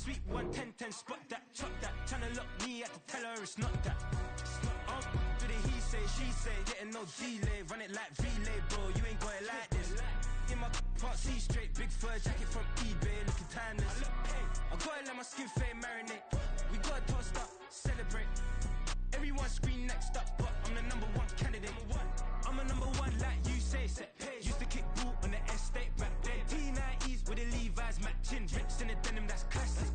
Sweet 110, spot that, chop that. Tryna lock me at the teller, it's not that. Do the he say, she say, getting no delay. Run it like relay, bro, you ain't got it like this. In my part C straight, big fur jacket from eBay, looking timeless. I gotta let my skin fade marinate. We gotta toast up, celebrate. Everyone scream next up, but I'm the number one candidate. I'm a number one like you say, set pace. Used to kick boot on the estate back then. T90s with the Levi's matching. Rips in the denim, that's classic.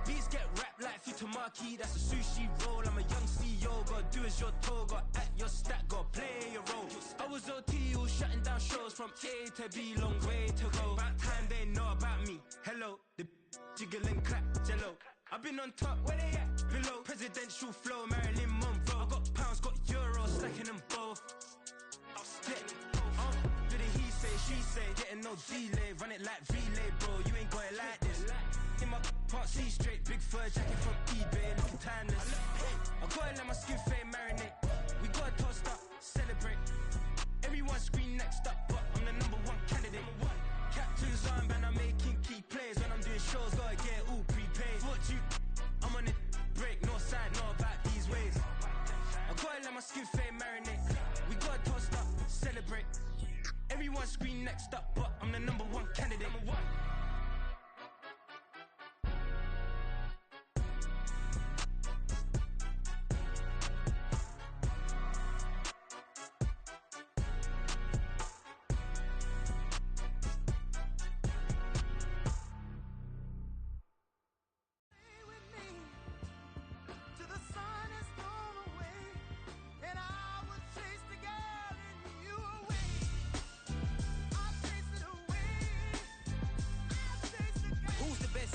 Beats get wrapped like Futamaki, that's a sushi roll. I'm a young CEO, gotta do as you're told. Gotta act your stat, gotta play your role. I was OT, all shutting down shows from A to B, long way to go. About time they know about me. Hello, the jiggle and clap, jello. I've been on top, where they at? Below. Presidential flow, Marilyn Monroe. I got pounds, got euros, stacking them both. Do the he say, she say, getting no delay. Run it like relay, bro, you ain't got it like this. In my part C straight, big fur jacket from eBay, looking timeless. I gotta let my skin fade marinate. We gotta toast up, celebrate. Everyone scream next up, but I'm the number one candidate. Captain's armband, I'm making key plays. When I'm doing shows, gotta get all prepaid. What you, I'm on it, break, no side, know about these ways. I gotta let my skin fade marinate. We gotta toast up, celebrate. Everyone scream next up, but I'm the number one candidate.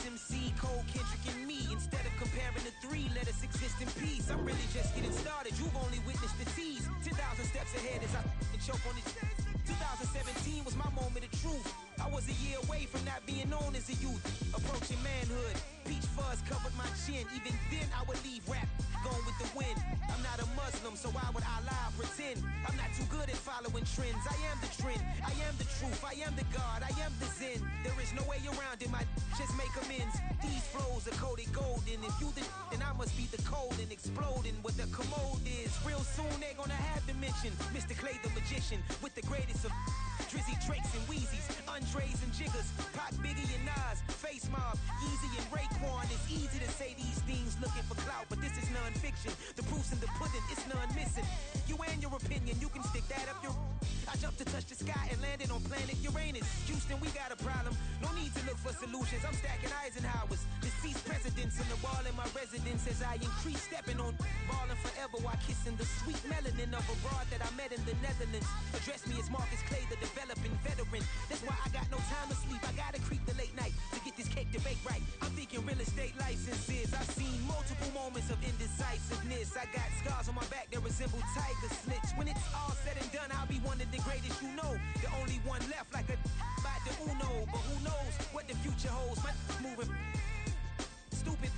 MC, Cole, Kendrick, and me. Instead of comparing the three, let us exist in peace. I'm really just getting started, you've only witnessed the tease. 10,000 steps ahead as I choke on it. 2017 was my moment of truth. I was a year away from not being known as a youth. Approaching manhood, peach fuzz covered my chin. Even then I would leave rap, going with the wind. I'm not a Muslim, so why would I lie or pretend? I'm not too good at following trends. I am the trend, I am the truth, I am the God, I am the Zen. There is no way around it, I just make amends. These flows are coated golden. If you the then I must be the cold and exploding what the commode is. Real soon they gonna have to mention Mr. Clay the magician with the greatest of Drizzy, Drakes, and Wheezies, Andres and Jiggers, Pac, Biggie, and Nas, Face Mob, Easy and Raekwon. It's easy to say these things looking for clout, but this is non-fiction. The proof's in the pudding, it's none missing. You and your opinion, you can stick that up your... I jumped to touch the sky and landed on planet Uranus. Houston, we got a problem. No need to look for solutions. I'm stacking Eisenhowers. Deceased presidents in the wall in my residence as I increase stepping on ballin' forever while kissing the sweet melanin of a broad that I met in the Netherlands. Address me as Marcus Clay, the developing veteran. That's why I got no time to sleep. I gotta creep the late night to get this cake to bake right. I'm thinking real estate licenses. I've seen multiple moments of indecisiveness. I got scars on my back that resemble tiger slits. When it's all said and done, I'll be one of the greatest you know. The only one left like a by the Uno. But who knows what the future holds. My moving stupid.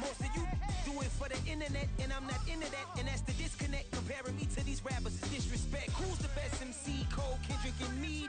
Most of you do it for the internet, and I'm not into that. And that's the disconnect. Comparing me to these rappers is disrespect. Who's the best MC? Cole, Kendrick, and me?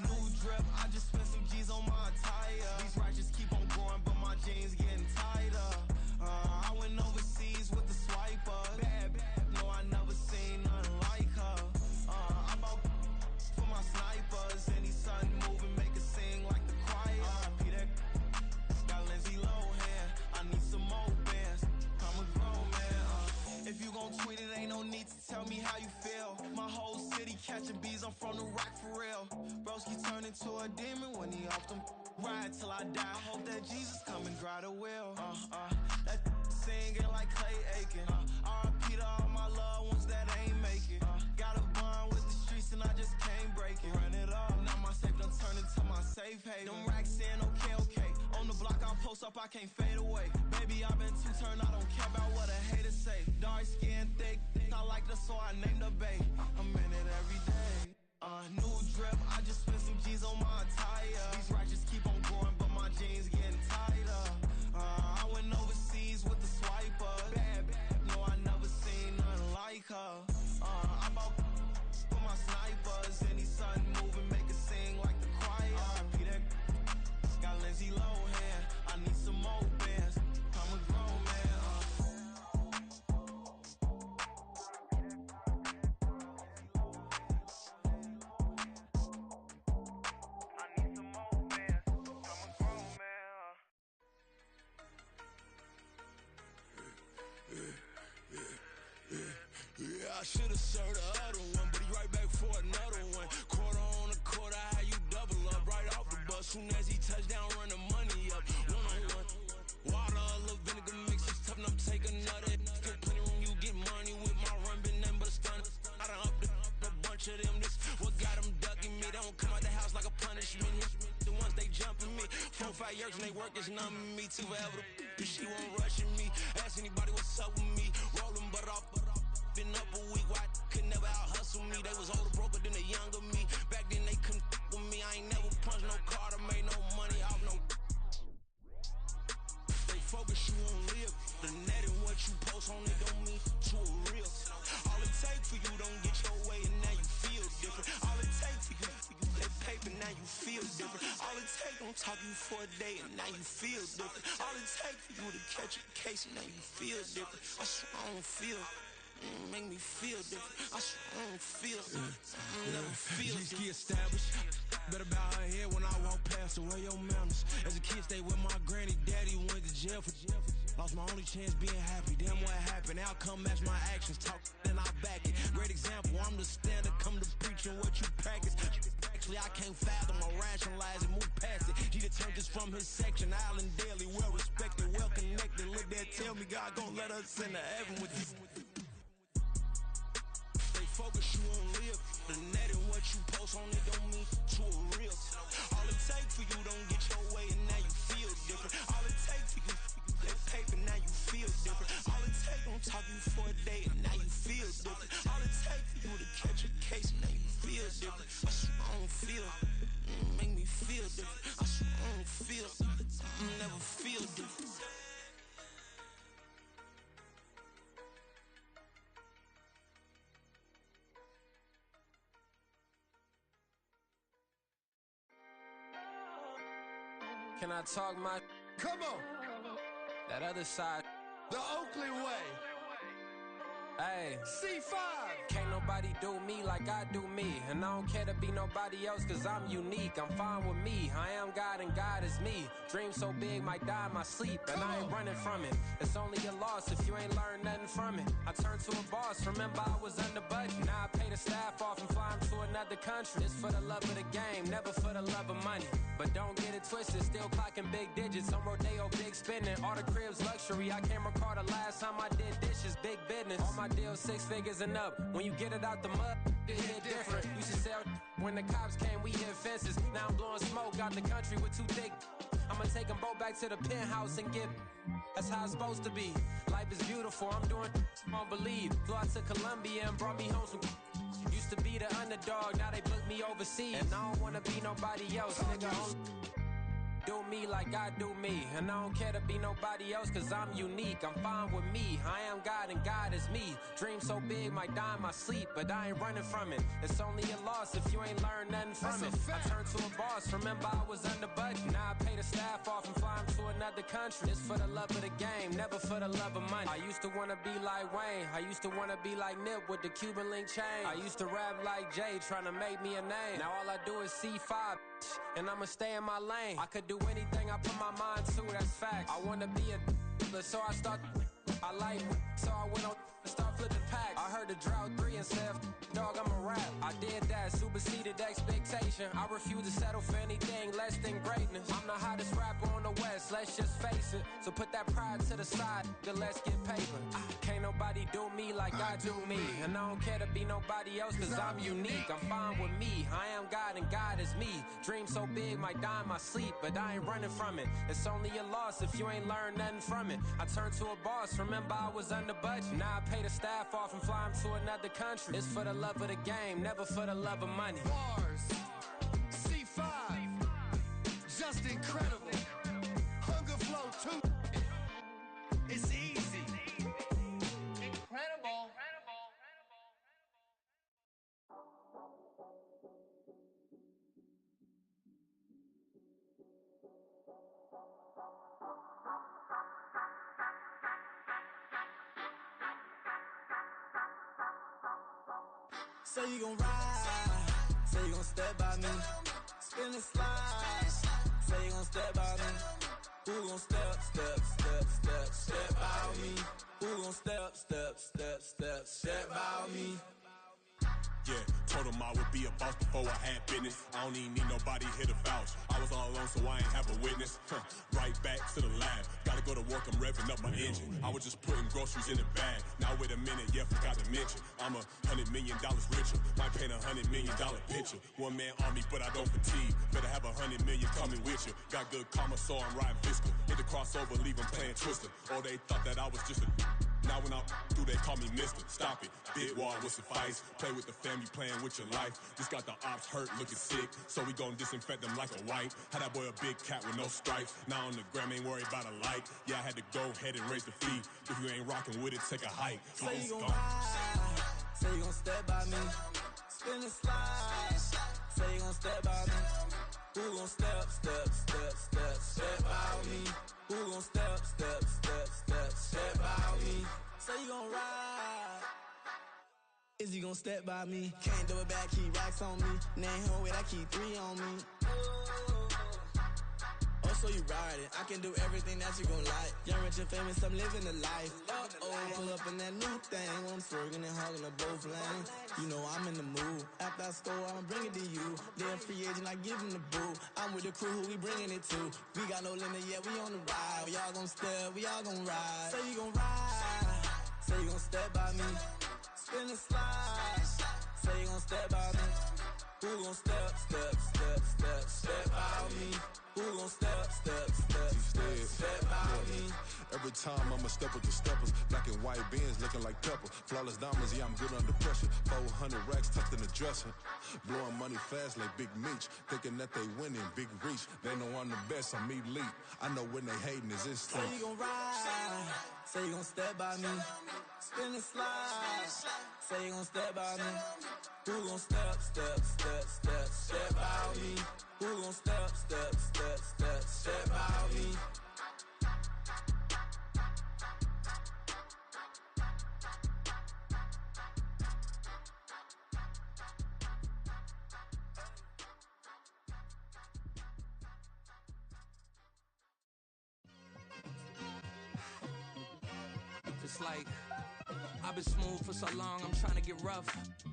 New drip, I just spent some G's on my attire. These righteous keep on going, but my jeans getting tighter. I went overseas with the swiper. Bad, no, I never seen nothing like her. I bought for my snipers. Any sudden moving, make it sing like the choir. Peter got Lindsay Lohan. I need some more bands. I'm a grown man. If you gon' tweet it, ain't no need to tell me how you feel. My whole city catching bees, I'm from the rock for real. Broski turned into a demon when he off them. Ride till I die, hope that Jesus come and dry the wheel. That singing like Clay Aiken. R.I.P. to all my loved ones that ain't make it. Got a bond with the streets and I just can't break it. Run it up, now my safe done turned into my safe haven. Them racks in, okay. close up, I can't fade away. Baby, I've been too turned, I don't care about what a hater say. Dark skin, thick, I like the so I named the bae. I'm in it every day. New drip, I just spent some G's on my attire. These righteous keep on going, but my jeans getting tighter. I went overseas with the swiper. Bad, no, I never seen nothing like her. I bought for my snipers. Any sudden moving, make it sing like the choir. Peter got Lindsay Lohan. I need some more bands. I'm a grown man. Yeah, I should've served the other one, but he right back for another one. Quarter on a quarter, how you double up right off the bus. Soon as he touch down, run the money up. One-on-one. Water, a little vinegar mix, it's tough enough to take another. Still plenty room, you get money with my run, been nothing but a stun. I done up a bunch of them, this what got them ducking me. They don't come out the house like a punishment. The ones they jumping me. 4 or 5 years and they work is numbing me. Too forever, she won't rushing me. Ask anybody what's up with me. Rollin' butt off. Been up a week, why could never out hustle me? They was older, broker than the younger me. Back then they couldn't with me. I ain't never punched no card or made no money off no. They focus, you won't live. The net and what you post on it don't mean to a real. All it take for you don't get your way and now you feel different. All it take for you that paper, now you feel different. All it take don't talk you for a day and now you feel different. All it take for you to catch a case and now you feel different. I swear I don't feel. Make me feel different. I swear I don't feel. Never feel G-ski established. Better bow her head when I walk past her. Where your manners? As a kid, stayed with my granny. Daddy went to jail for lost my only chance being happy. Damn, what happened? Outcome match my actions. Talk then I back it. Great example. I'm the standard. Come to preaching what you practice. Actually, I can't fathom or rationalize and move past it. He done turned this from his section. Island daily, well respected, well connected. Look there, tell me God gon' let us into heaven with this. Focus, you won't live. The net and what you post on it don't mean to a real. All it take for you don't get your way and now you feel different. All it take for you that paper, now you feel different. All it take don't talk you for a day and now you feel different. All it take for you to catch a case and now you feel different. I swear I don't feel. Make me feel different. I swear I don't feel. Never feel different. Can I talk my? Come on, That other side. the Oakley way. Hey. C5. Can't nobody do me like I do me. And I don't care to be nobody else cause I'm unique. I'm fine with me. I am God and God is me. Dream so big might die in my sleep. And I ain't running from it. It's only a loss if you ain't learned nothing from it. I turned to a boss. Remember I was under budget. Now I pay the staff off and fly them to another country. It's for the love of the game, never for the love of money. But don't get it twisted, still clocking big digits. On Rodeo, big spending. All the cribs luxury. I can't recall the last time I did dishes. Big business. All my deals 6 figures and up. When you get it out the mud, it hit different. Used to sell when the cops came, we hit fences. Now I'm blowing smoke out the country with too thick. I'ma take them both back to the penthouse and get. That's how it's supposed to be. Life is beautiful, I'm doing won't believe. Flew out to Colombia and brought me home some. Used to be the underdog, now they book me overseas. And I don't wanna be nobody else, nigga. Do me like I do me. And I don't care to be nobody else cause I'm unique. I'm fine with me. I am God and God is me. Dream so big might die in my sleep. But I ain't running from it. It's only a loss if you ain't learned nothing from it. I turned to a boss. Remember I was under budget. Now I pay the staff off and fly them to another country. It's for the love of the game, never for the love of money. I used to wanna be like Wayne. I used to wanna be like Nip with the Cuban link chain. I used to rap like Jay trying to make me a name. Now all I do is C5 and I'ma stay in my lane. I could do anything I put my mind to, that's fact. I wanna be a so I start. I like so I went on and start flipping packs. I heard the drought 3 and said, dog, I'm a rap. I did that, superseded expectation. I refuse to settle for anything less than greatness. I'm the hottest rapper on the west, let's just face it. So put that pride to the side, then let's get paper. Can't nobody do me like I do me. And I don't care to be nobody else, cause I'm unique. I'm fine with me, I am God and God is me. Dream so big, might die in my sleep, but I ain't running from it. It's only a loss if you ain't learned nothing from it. I turned to a boss, remember I was under budget. Now I pay the staff off and fly them to another country. It's for the love of the game, never for the love of money. Bars, C5, just incredible. Hunger Flow 2, it's easy. Incredible. Say you gon' ride, say you gon' step by me, spin and slide, say you gon' step by me, who gon' step by me, who gon' step by me. Yeah, told him I would be a boss before I had business. I don't even need nobody here to vouch. I was all alone, so I ain't have a witness. Right back to the lab. Gotta go to work, I'm revving up my engine. I was just putting groceries in the bag. Now wait a minute, yeah, forgot to mention. I'm $100 million richer. Might paint $100 million picture. One man army, but I don't fatigue. Better have 100 million coming with you. Got good karma, so I'm riding fiscal. Hit the crossover, leave them playing Twister. Oh, they thought that I was just a... Now when I do, they call me Mister. Stop it, big wall will suffice. Play with the family, playing with your life. This got the ops hurt, looking sick, so we gon' disinfect them like a wipe. Had that boy a big cat with no stripes. Now on the gram, ain't worried about a light. Yeah, I had to go ahead and raise the fee. If you ain't rocking with it, take a hike. Say you gon' ride, say you gon' step by me, spin and slide. Say you gon' step by me, who gon' step by me? Who gon' step by me? Say you gon' ride. Is he gon' step by me? Can't do it back, keep racks on me. Name home with I keep 3 on me. Oh, so you riding? I can do everything that you gon' like. Young, rich, and famous, I'm living the life. Pull up in that new thing when I'm swerving and hogging up both lanes. You know I'm in the mood. After I score, I'ma bring it to you. They're a free agent, I give them the boo. I'm with the crew, who we bringing it to. We got no limit, yeah, we on the ride. We all gon' step, we all gon' ride. Say you gon' ride, say you gon' step by me. Spin and slide, say you gon' step by me. Who gon' step by me? Who gon' step by me? Every time I'ma step with the steppers. Black and white beans looking like pepper. Flawless diamonds, yeah, I'm good under pressure. 400 racks tucked in the dresser. Blowing money fast like Big Meech. Thinking that they winning, big reach. They know I'm the best, I'm elite. I know when they hating is instinct. Say you gon' ride, say you gon' step by me. Spin and slide, say you gon' step by me. Who gon' step by me? Who gon' step by me? It's like I've been smooth for so long, I'm trying to get rough.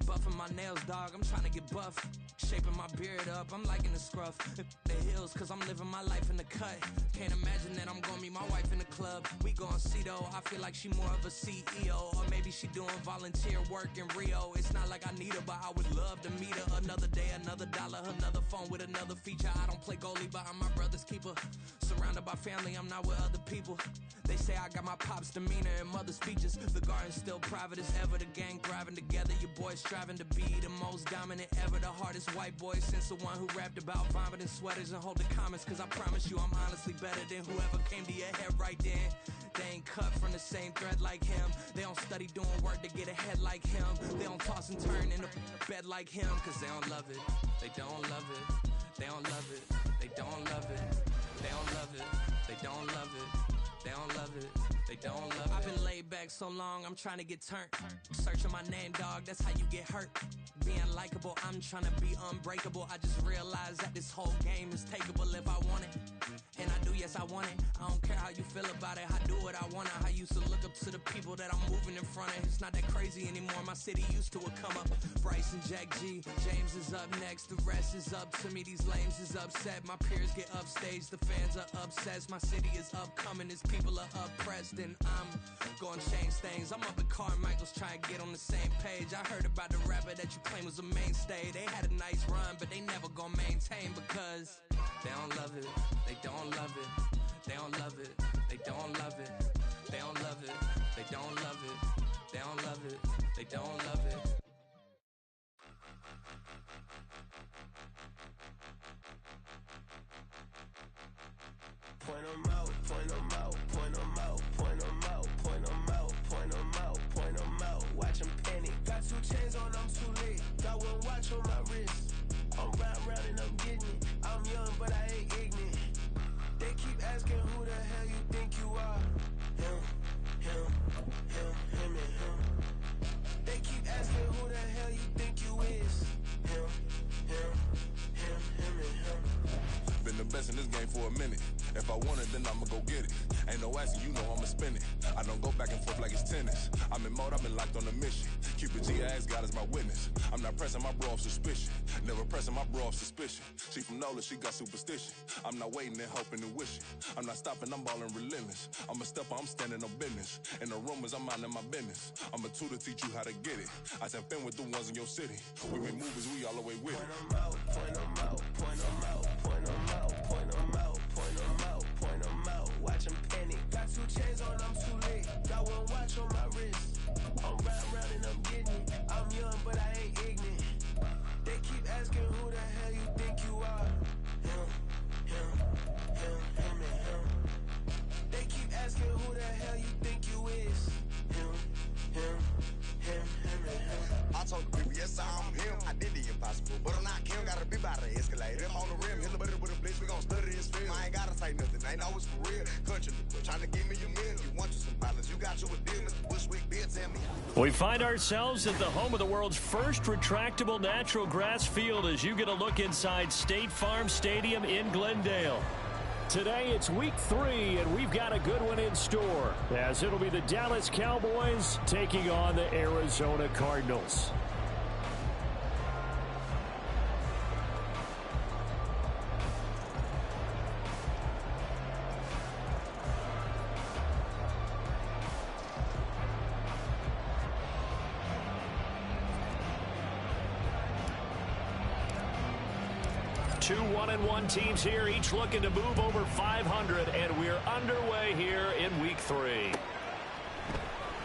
Buffing my nails, dog, I'm trying to get buff. Shaping my beard up, I'm liking the scruff. The hills, cause I'm living my life in the cut. Can't imagine that I'm gonna meet my wife in the club. We gon' see though, I feel like she more of a CEO. Or maybe she doing volunteer work in Rio. It's not like I need her, but I would love to meet her. Another day, another dollar, another phone with another feature. I don't play goalie, but I'm my brother's keeper. Surrounded by family, I'm not with other people. They say I got my pop's demeanor and mother's features. The garden's still private as ever. The gang thriving together. Your boys striving to be the most dominant ever. The hardest white boy since the one who rapped about vomiting sweaters and holding comments. Cause I promise you I'm honestly better than whoever came to your head right then. They ain't cut from the same thread like him. They don't study doing work to get ahead like him. They don't toss and turn in the bed like him. Cause they don't love it. They don't love it. They don't love it. They don't love it. They don't love it. They don't love it. They don't love it, they don't love it. I've been laid back so long, I'm trying to get turned. Searching my name, dog, that's how you get hurt. Being likable, I'm trying to be unbreakable. I just realized that this whole game is takeable if I want it. And I do, yes, I want it. I don't care how you feel about it. I do what I want. I used to look up to the people that I'm moving in front of. It's not that crazy anymore. My city used to a come up. Bryce and Jack G. James is up next. The rest is up to me. These lames is upset. My peers get upstaged. The fans are obsessed. My city is upcoming. His people are oppressed. And I'm gonna change things. I'm up at Carmichael's trying to get on the same page. I heard about the rapper that you claim was a mainstay. They had a nice run, but they never gonna maintain because they don't love it. They don't love it. They don't love it. They don't love it. They don't love it. They don't love it. They don't love it. They don't love it. Point 'em out, point 'em out, point 'em out, point 'em out, point 'em out, point 'em out, point 'em out. Watch 'em panic. Got 2 chains on, I'm too late. Got 1 watch on my wrist. I'm round and I'm getting it. I'm young, but I ain't ignorant. They keep asking who the hell you think you are. Him, him, him, him, and him. They keep asking who the hell you think you is. Him, him, him, him, and him. Been the best in this game for a minute. If I want it, then I'ma go get it. Ain't no asking, you know I'ma spin it. I don't go back and forth like it's tennis. I'm in mode, I've been locked on a mission. Cupid G, I ask God as my witness. I'm not pressing my bro off suspicion. Never pressing my bro off suspicion. She from Nola, she got superstition. I'm not waiting and hoping and wishing. I'm not stopping, I'm balling relentless. I'm a stepper, I'm standing on business. In the rumors, I'm minding my business. I'm a tutor, teach you how to get it. I said, been with the ones in your city. We make movies, we all the way with it. Point 'em out, point 'em out, point 'em out, point 'em out, point 'em out, point 'em out, point 'em out. Watch 'em panic. Got 2 chains on, I'm too late. Got 1 watch on my wrist. I'm round and I'm getting it. I'm young, but I ain't ignorant. They keep asking who the hell you think you are. Him, him, him, him, and him. They keep asking who the hell you think you is. Him, him, him, him, and him. I told the people, yes, I'm him. I did the impossible, but I'm not him. Gotta be by the escalator. Him on the rim, hit a bit with a blitz. We gon' study his film. I ain't gotta say nothing. Ain't know it's for real. Country, trying to give me a meal. You want you some violence? You got you a deal, Mr. Bushwick. Bill, tell me. We find ourselves at the home of the world's first retractable natural grass field as you get a look inside State Farm Stadium in Glendale. Today it's week 3, and we've got a good one in store, as it'll be the Dallas Cowboys taking on the Arizona Cardinals. Two 1-1 teams here, each looking to move over 500, and we're underway here in week 3.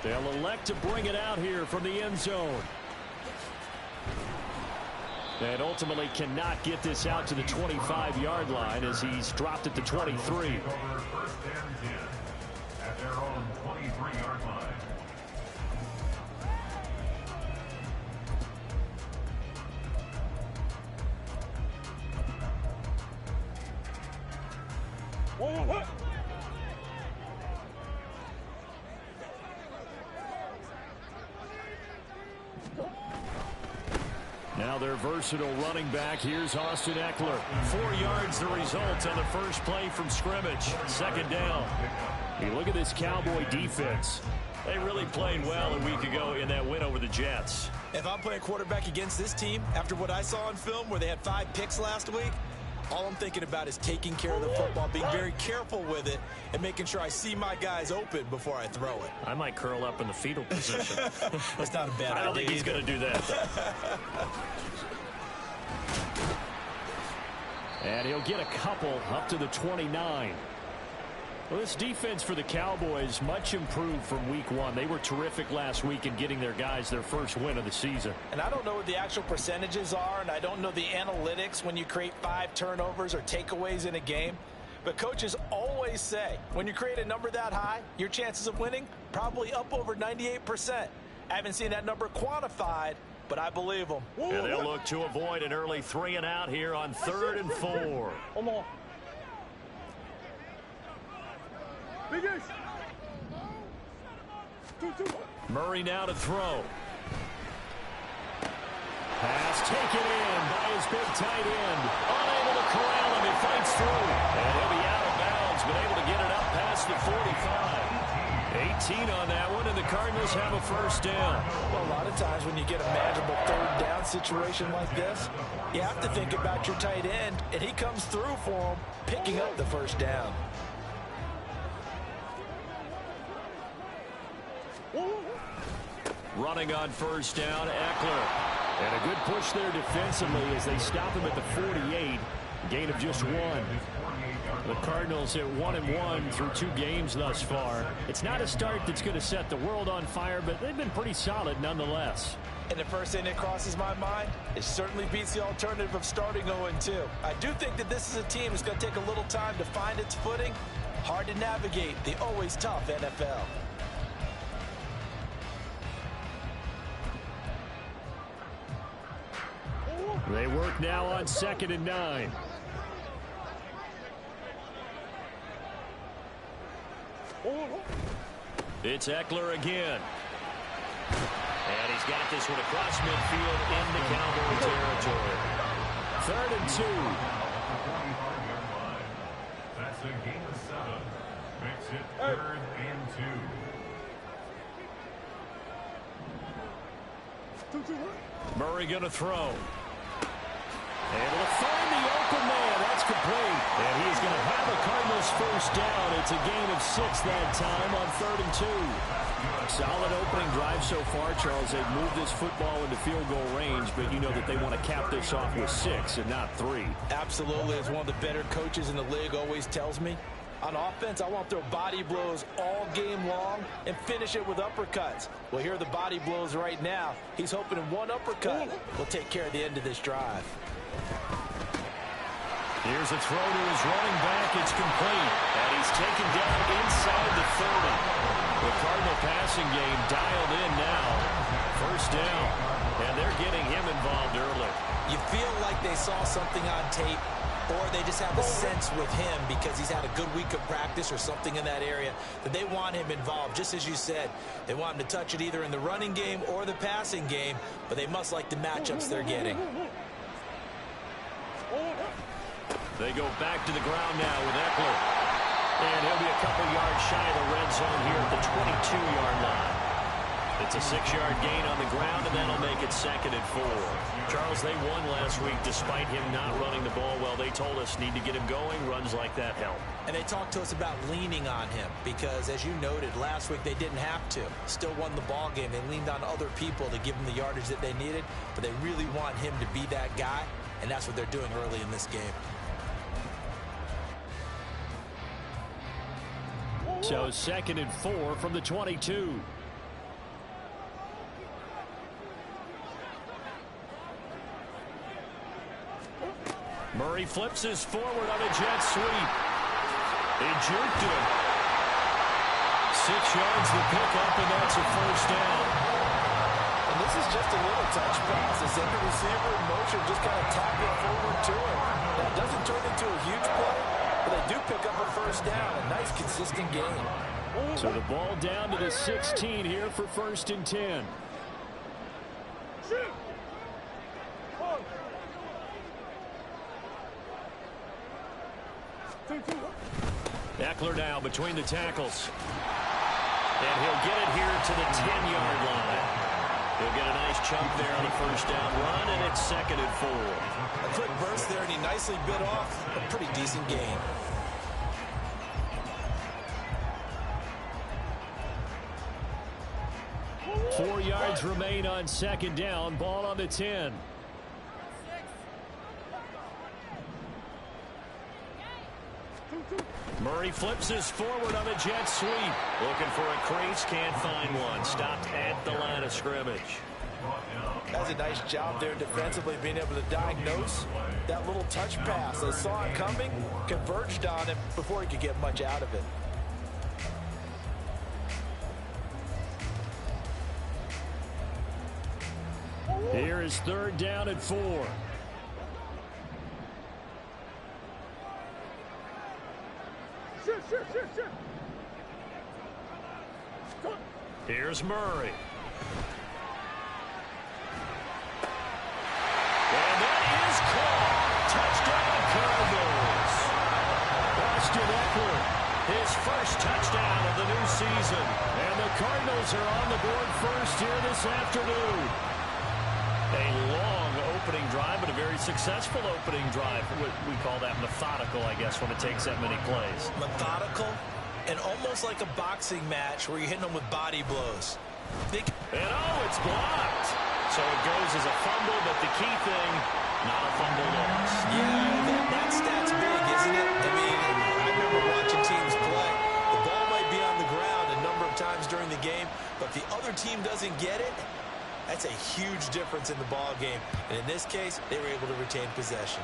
They'll elect to bring it out here from the end zone. And ultimately cannot get this out to the 25-yard line as he's dropped at the 23. First and 10 at their own 23-yard line. Now their versatile running back. Here's Austin Eckler. 4 yards the result on the first play from scrimmage. Second down. You look at this Cowboy defense. They really played well a week ago in that win over the Jets. If I'm playing quarterback against this team, after what I saw on film where they had 5 picks last week, all I'm thinking about is taking care of the football, being very careful with it, and making sure I see my guys open before I throw it. I might curl up in the fetal position. That's not a bad idea. I don't think he's going to do that. And he'll get a couple up to the 29. Well, this defense for the Cowboys, much improved from week 1. They were terrific last week in getting their guys their first win of the season. And I don't know what the actual percentages are, and I don't know the analytics when you create 5 turnovers or takeaways in a game. But coaches always say, when you create a number that high, your chances of winning probably up over 98%. I haven't seen that number quantified, but I believe them. And they'll look to avoid an early 3 and out here on 3rd and 4. Murray now to throw. Pass taken in by his big tight end. Unable to corral him. He fights through. And he'll be out of bounds, but able to past the 45. 18 on that one, and the Cardinals have a first down. Well, a lot of times when you get a manageable third down situation like this, you have to think about your tight end, and he comes through for him, picking up the first down. Running on first down, Eckler. And a good push there defensively as they stop him at the 48. Gain of just 1. The Cardinals at 1-1 through 2 games thus far. It's not a start that's going to set the world on fire, but they've been pretty solid nonetheless. And the first thing that crosses my mind, it certainly beats the alternative of starting 0-2. I do think that this is a team that's going to take a little time to find its footing. Hard to navigate the always tough NFL. They work now on 2nd and 9. It's Eckler again. And he's got this one across midfield into Cowboy territory. 3rd and 2. That's a gain of 7. Makes it 3rd and 2. Murray going to throw. Able to find the open man. That's complete. And he's going to have a Cardinals first down. It's a gain of 6 that time on 3rd and 2. Solid opening drive so far, Charles. They've moved this football into field goal range, but you know that they want to cap this off with 6 and not 3. Absolutely. As one of the better coaches in the league always tells me, on offense, I want to throw body blows all game long and finish it with uppercuts. Well, here are the body blows right now. He's hoping one uppercut will take care of the end of this drive. Here's a throw to his running back. It's complete. And he's taken down inside the 30. The Cardinal passing game dialed in now. First down. And they're getting him involved early. You feel like they saw something on tape, or they just have a sense with him because he's had a good week of practice or something in that area that they want him involved. Just as you said, they want him to touch it either in the running game or the passing game, but they must like the matchups they're getting. They go back to the ground now with Eckler. And he'll be a couple yards shy of the red zone here at the 22-yard line. It's a 6-yard gain on the ground, and that'll make it 2nd and 4. Charles, they won last week despite him not running the ball well. They told us need to get him going. Runs like that help. And they talked to us about leaning on him because, as you noted, last week they didn't have to. Still won the ball game. They leaned on other people to give them the yardage that they needed, but they really want him to be that guy, and that's what they're doing early in this game. So 2nd and 4 from the 22. Murray flips his forward on a jet sweep. He juked him. 6 yards the pickup, and that's a first down. And this is just a little touch pass. They send the receiver in motion, just kind of tap it forward to him. That doesn't turn into a huge play, but they do pick up a first down. A nice, consistent game. So the ball down to the 16 here for 1st and 10. Eckler now between the tackles. And he'll get it here to the 10-yard line. He'll get a nice chunk there on the first down run, and it's 2nd and 4. A quick burst there, and he nicely bit off a pretty decent gain. Four yards remain on 2nd down. Ball on the 10. Murray flips his forward on a jet sweep. Looking for a crease, can't find one. Stopped at the line of scrimmage. That's a nice job there defensively, being able to diagnose that little touch pass. They saw it coming, converged on it before he could get much out of it. Here is 3rd down and 4. Here's Murray. And that is caught. Touchdown Cardinals. Austin Eckler his first touchdown of the new season. And the Cardinals are on the board first here this afternoon. A long opening drive, but a very successful opening drive. We call that methodical, I guess, when it takes that many plays. Methodical and almost like a boxing match where you're hitting them with body blows. And it's blocked. So it goes as a fumble, but the key thing, not a fumble loss. Yeah, that stat's big, isn't it? I mean, I remember watching teams play. The ball might be on the ground a number of times during the game, but if the other team doesn't get it, that's a huge difference in the ball game. And in this case, they were able to retain possession.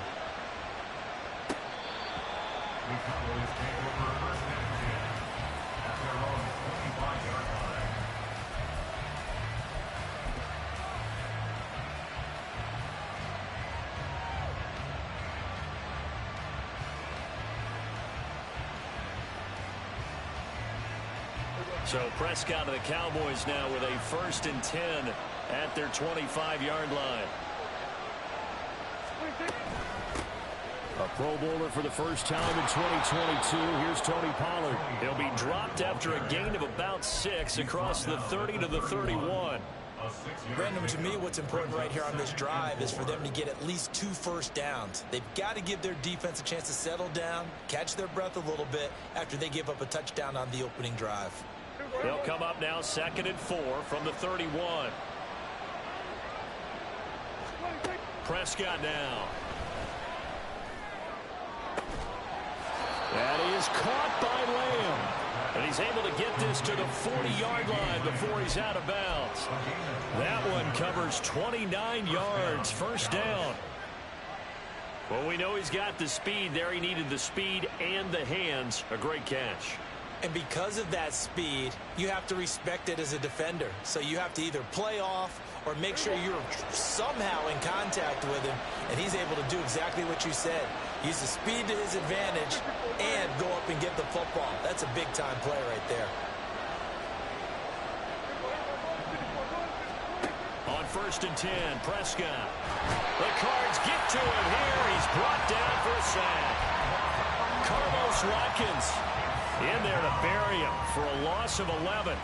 So Prescott of the Cowboys now with a 1st and 10 at their 25-yard line. A Pro Bowler for the first time in 2022. Here's Tony Pollard. He'll be dropped after a gain of about 6 across the 30 to the 31. Brandon, to me, what's important right here on this drive is for them to get at least 2 first downs. They've got to give their defense a chance to settle down, catch their breath a little bit after they give up a touchdown on the opening drive. They'll come up now 2nd and 4 from the 31. Prescott now. And he is caught by Lamb. And he's able to get this to the 40-yard line before he's out of bounds. That one covers 29 yards. First down. Well, we know he's got the speed there. He needed the speed and the hands. A great catch. And because of that speed, you have to respect it as a defender. So you have to either play off or make sure you're somehow in contact with him. And he's able to do exactly what you said. Use the speed to his advantage and go up and get the football. That's a big-time play right there. On 1st and 10, Prescott. The Cards get to him here. He's brought down for a sack. Carlos Watkins in there to bury him for a loss of 11.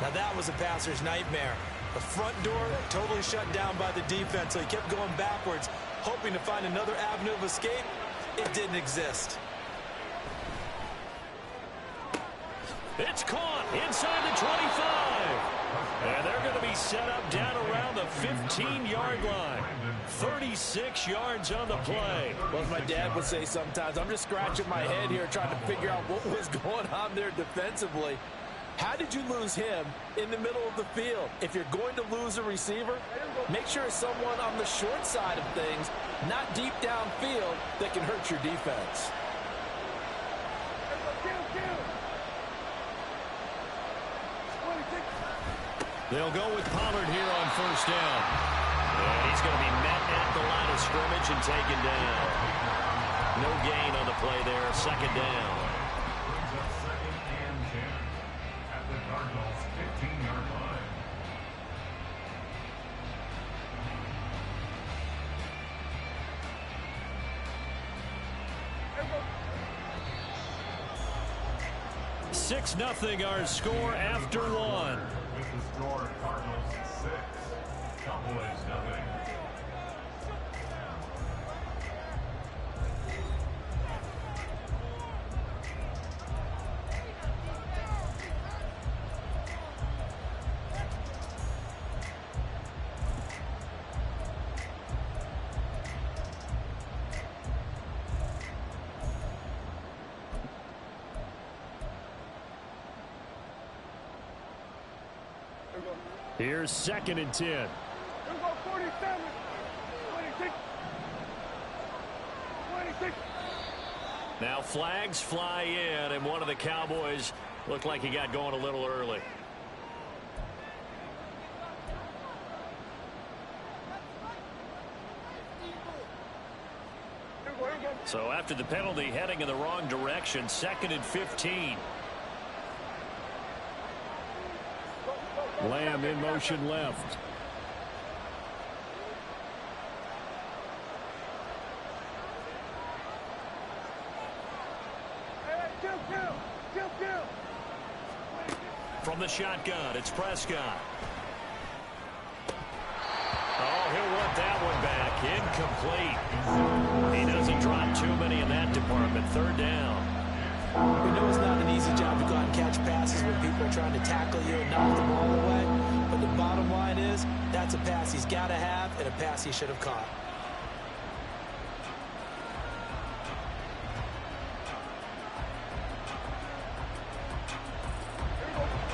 Now that was a passer's nightmare. The front door totally shut down by the defense, so he kept going backwards, hoping to find another avenue of escape. It didn't exist. It's caught inside the 25. And they're going to be set up down around the 15-yard line. 36 yards on the play. Well, as my dad would say sometimes, I'm just scratching my head here trying to figure out what was going on there defensively. How did you lose him in the middle of the field? If you're going to lose a receiver, make sure it's someone on the short side of things, not deep downfield, that can hurt your defense. They'll go with Pollard here on 1st down. And he's going to be met at the line of scrimmage and taken down. No gain on the play there. 2nd down. At the Cardinals' 15-yard line. Six nothing our score after one. With the score, Cardinals 6, Cowboys nothing. Here's 2nd and 10. Now flags fly in, and one of the Cowboys looked like he got going a little early. So after the penalty, heading in the wrong direction, 2nd and 15. Lamb in motion left. From the shotgun, it's Prescott. Oh, he'll want that one back. Incomplete. He doesn't drop too many in that department. Third down. We know it's not an easy job to go out and catch passes when people are trying to tackle you and knock the ball away. But the bottom line is, that's a pass he's got to have and a pass he should have caught.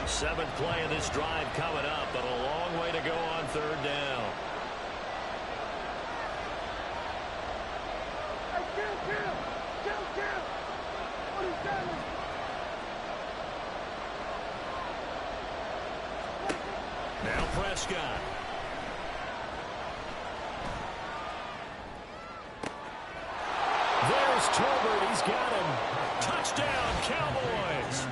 Seventh play of this drive coming up, but a long way to go on third down. Now Prescott. There's Tolbert. He's got him. Touchdown, Cowboys.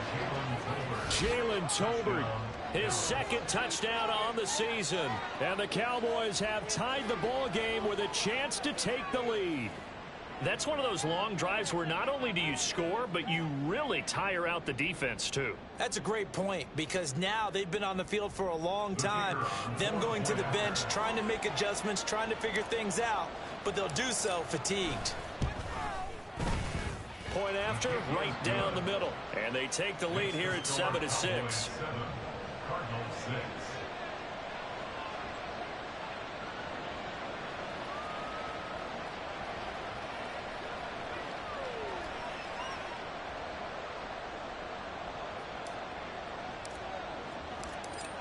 Jalen Tolbert, his second touchdown on the season. And the Cowboys have tied the ball game with a chance to take the lead. That's one of those long drives where not only do you score, but you really tire out the defense, too. That's a great point, because now they've been on the field for a long time. Them going to the bench, trying to make adjustments, trying to figure things out, but they'll do so fatigued. Point after, right down the middle. And they take the lead here at 7-6. Cardinals 6.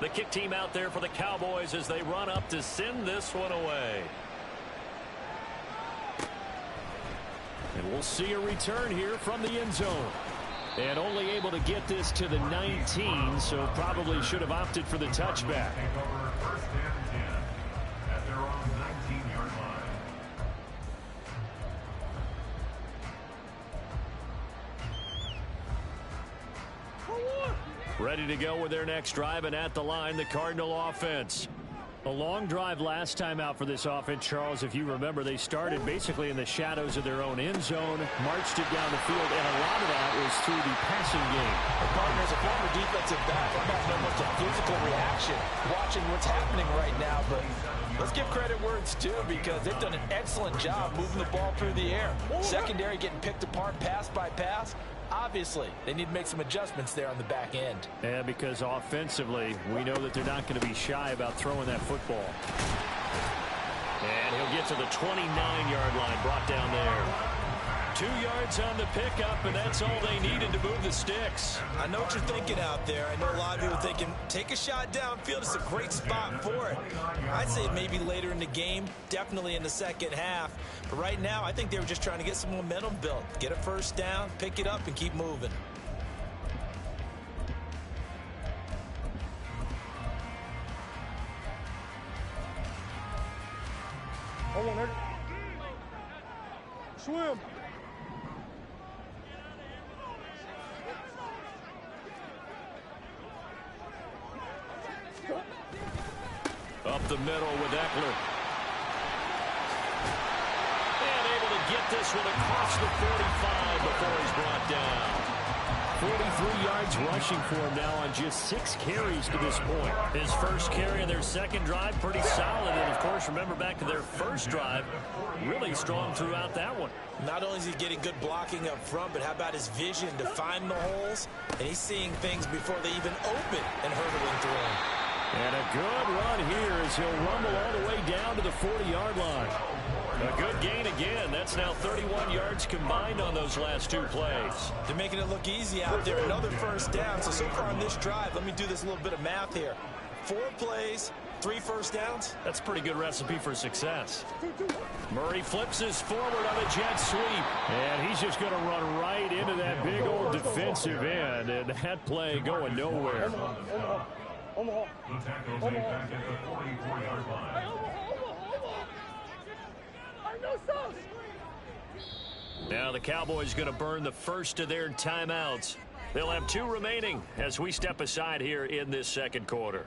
The kick team out there for the Cowboys as they run up to send this one away. And we'll see a return here from the end zone. And only able to get this to the 19, so probably should have opted for the touchback. Take over first and 10 at their own 19-yard line. Ready to go with their next drive, and at the line, the Cardinal offense. A long drive last time out for this offense, Charles. If you remember, they started basically in the shadows of their own end zone, marched it down the field, and a lot of that was through the passing game. Partner, as a former defensive back, I'm having almost a physical reaction watching what's happening right now, but let's give credit where it's due, because they've done an excellent job moving the ball through the air. Secondary getting picked apart pass by pass. Obviously, they need to make some adjustments there on the back end. Yeah, because offensively, we know that they're not going to be shy about throwing that football. And he'll get to the 29-yard line, brought down there. 2 yards on the pickup, and that's all they needed to move the sticks. I know what you're thinking out there. I know a lot of people are thinking, take a shot downfield. It's a great spot for it. I'd say maybe later in the game, definitely in the second half. But right now, I think they were just trying to get some momentum built. Get a first down, pick it up, and keep moving. Hold on, Eric. Swim. Up the middle with Eckler. And able to get this one across the 45 before he's brought down. 43 yards rushing for him now on just 6 carries to this point. His first carry of their second drive, pretty solid. And, of course, remember back to their first drive, really strong throughout that one. Not only is he getting good blocking up front, but how about his vision to find the holes? And he's seeing things before they even open and hurdling through them. And a good run here as he'll rumble all the way down to the 40-yard line. A good gain again. That's now 31 yards combined on those last 2 plays. They're making it look easy out there. Another first down. So far on this drive, let me do this little bit of math here. 4 plays, 3 first downs. That's a pretty good recipe for success. Murray flips this forward on a jet sweep. And he's just going to run right into that big old defensive end. And that play going nowhere. The tackle made back at the 44-yard line. Now the Cowboys going to burn the first of their timeouts. They'll have 2 remaining as we step aside here in this second quarter.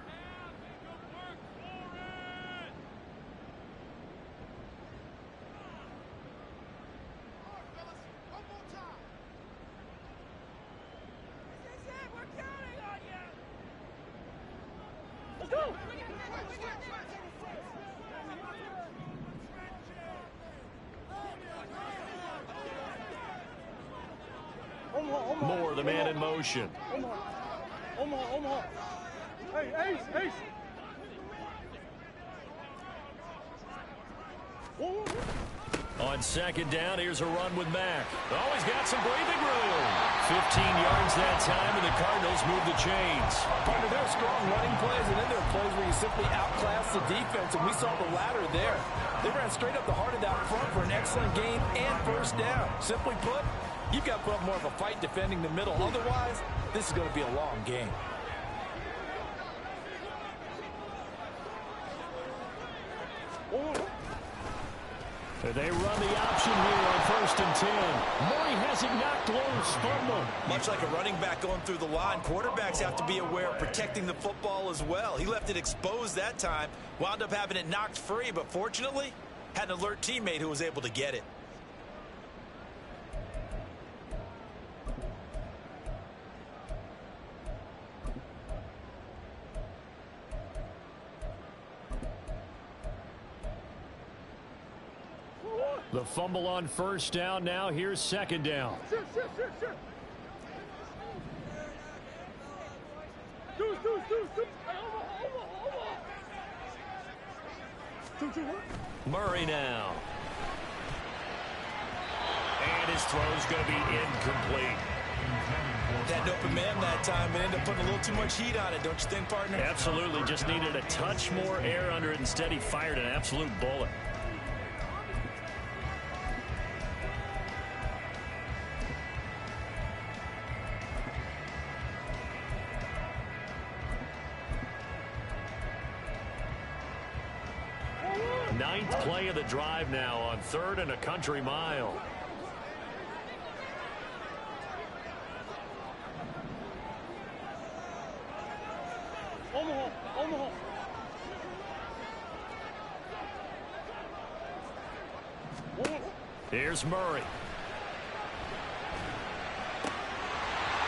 Moore, the man in motion. Omaha. Hey, Ace. On second down, here's a run with Mack. Oh, he's got some breathing room. 15 yards that time, and the Cardinals move the chains. Partner, there are strong running plays, and then there are plays where you simply outclass the defense, and we saw the latter there. They ran straight up the heart of that front for an excellent gain and first down. Simply put, you've got to put up more of a fight defending the middle. Otherwise, this is going to be a long game. They run the option here on 1st and 10. Murray has it knocked loose. Fumble. Much like a running back going through the line, quarterbacks have to be aware of protecting the football as well. He left it exposed that time, wound up having it knocked free, but fortunately, had an alert teammate who was able to get it. The fumble on first down. Now here's second down. Murray now. And his throw's going to be incomplete. That open man that time, but ended up putting a little too much heat on it, don't you think, partner? Absolutely. Just needed a touch more air under it. Instead, he fired an absolute bullet. Ninth play of the drive now on 3rd and a country mile. Omaha. Here's Murray.